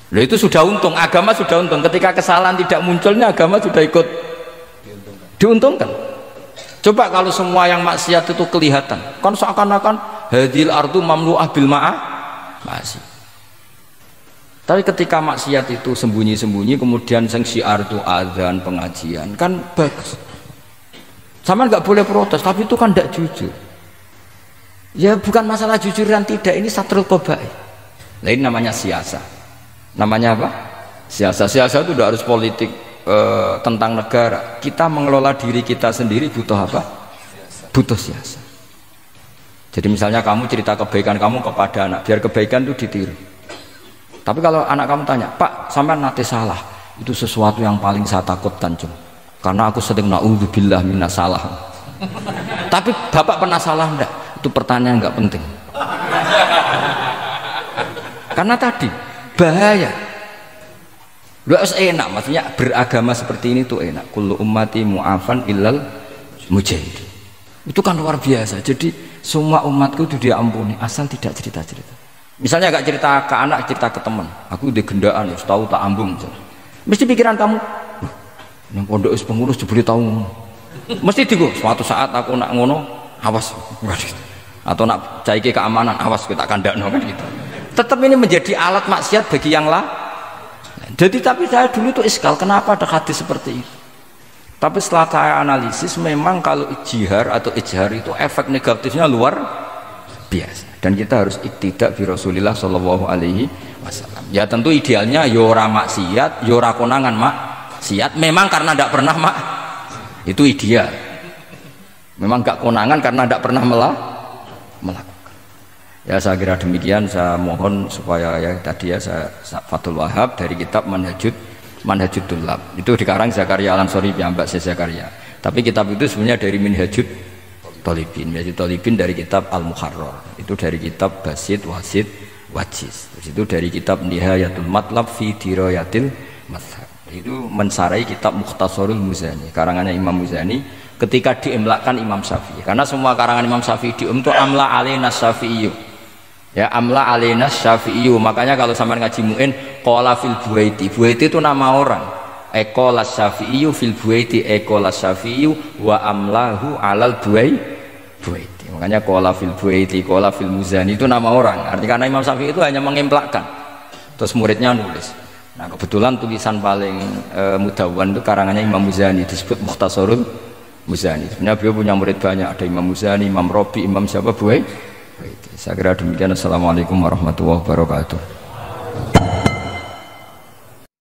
Loh itu sudah untung, agama sudah untung. Ketika kesalahan tidak munculnya, agama sudah ikut diuntungkan. Coba kalau semua yang maksiat itu kelihatan, kan seakan-akan hadil ardu mamlu'ah bil masih. Tapi ketika maksiat itu sembunyi-sembunyi, kemudian sang syiar itu azan, pengajian, kan bagus. Sama nggak boleh protes, tapi itu kan tidak jujur. Ya bukan masalah jujur dan tidak, ini satrul qabaih. Lain namanya siasa. Namanya apa? Siasa. Siasa itu tidak harus politik tentang negara. Kita mengelola diri kita sendiri butuh apa? Butuh siasa. Jadi misalnya kamu cerita kebaikan kamu kepada anak, biar kebaikan itu ditiru. Tapi kalau anak kamu tanya, Pak, sampean nate salah, itu sesuatu yang paling saya takutkan, Cung. Karena aku sering naudzubillah minas salah. Tapi Bapak pernah salah enggak? Itu pertanyaan enggak penting. Karena tadi bahaya. Lu enak, maksudnya beragama seperti ini tuh enak. Kullu ummati mu'afan illal mujahid. Itu kan luar biasa. Jadi semua umatku itu diampuni asal tidak cerita-cerita. Misalnya gak cerita ke anak, cerita ke teman. Aku udah gendaan, ya, tahu tak ambung. Mesti pikiran kamu, yang pondok is pengurus dibeli tahu. Mesti digo. Suatu saat aku nak ngono, awas. Atau nak caiki keamanan, awas kita kandakno kan gitu. Tetap ini menjadi alat maksiat bagi yang lain. Jadi tapi saya dulu itu iskal, kenapa ada hadis seperti itu? Tapi setelah saya analisis, memang kalau ijtihad atau ijhar itu efek negatifnya luar biasa. Dan kita harus iktidak bi Rasulillah sallallahu alaihi wasallam. Ya tentu idealnya yora maksiat, yora konangan maksiat. Memang karena tidak pernah itu ideal. Memang gak konangan karena tidak pernah melakukan. Ya saya kira demikian. Saya mohon supaya ya tadi ya saya Fathul Wahab dari kitab Manhajud Tullab. Itu dikarang Zakaria Al-Ansori piyambak Zakaria. Tapi kitab itu sebenarnya dari Minhajud Thalibin. Minhajud Thalibin dari kitab Al-Muharrar. Itu dari kitab Basit Wasit Wajiz. Terus itu dari kitab Nihayatul Matlab fi Dirayatil Madhab. Itu mensarai kitab Mukhtasarul Muzani, karangannya Imam Muzani ketika diimlakan Imam Syafi'i. Karena semua karangan Imam Syafi'i itu amla alaina Syafi'i. Ya amla alaina Syafi'i. Makanya kalau sampean ngaji muin qala fil Buaiti. Buaiti itu nama orang. Qala Syafi'i fil Buaiti, qala Syafi'i wa amlahu alal Buaiti. Makanya qala fil Buaiti, qala fil Muzani itu nama orang. Artinya karena Imam Syafi'i itu hanya mengemplakkan. Terus muridnya nulis. Nah kebetulan tulisan paling mudawwan itu karangannya Imam Muzani, disebut Mukhtasarul Muzani. Sebenarnya beliau punya murid banyak, ada Imam Muzani, Imam Robi, Imam siapa Buaiti. Saya kira demikian. Assalamualaikum warahmatullahi wabarakatuh.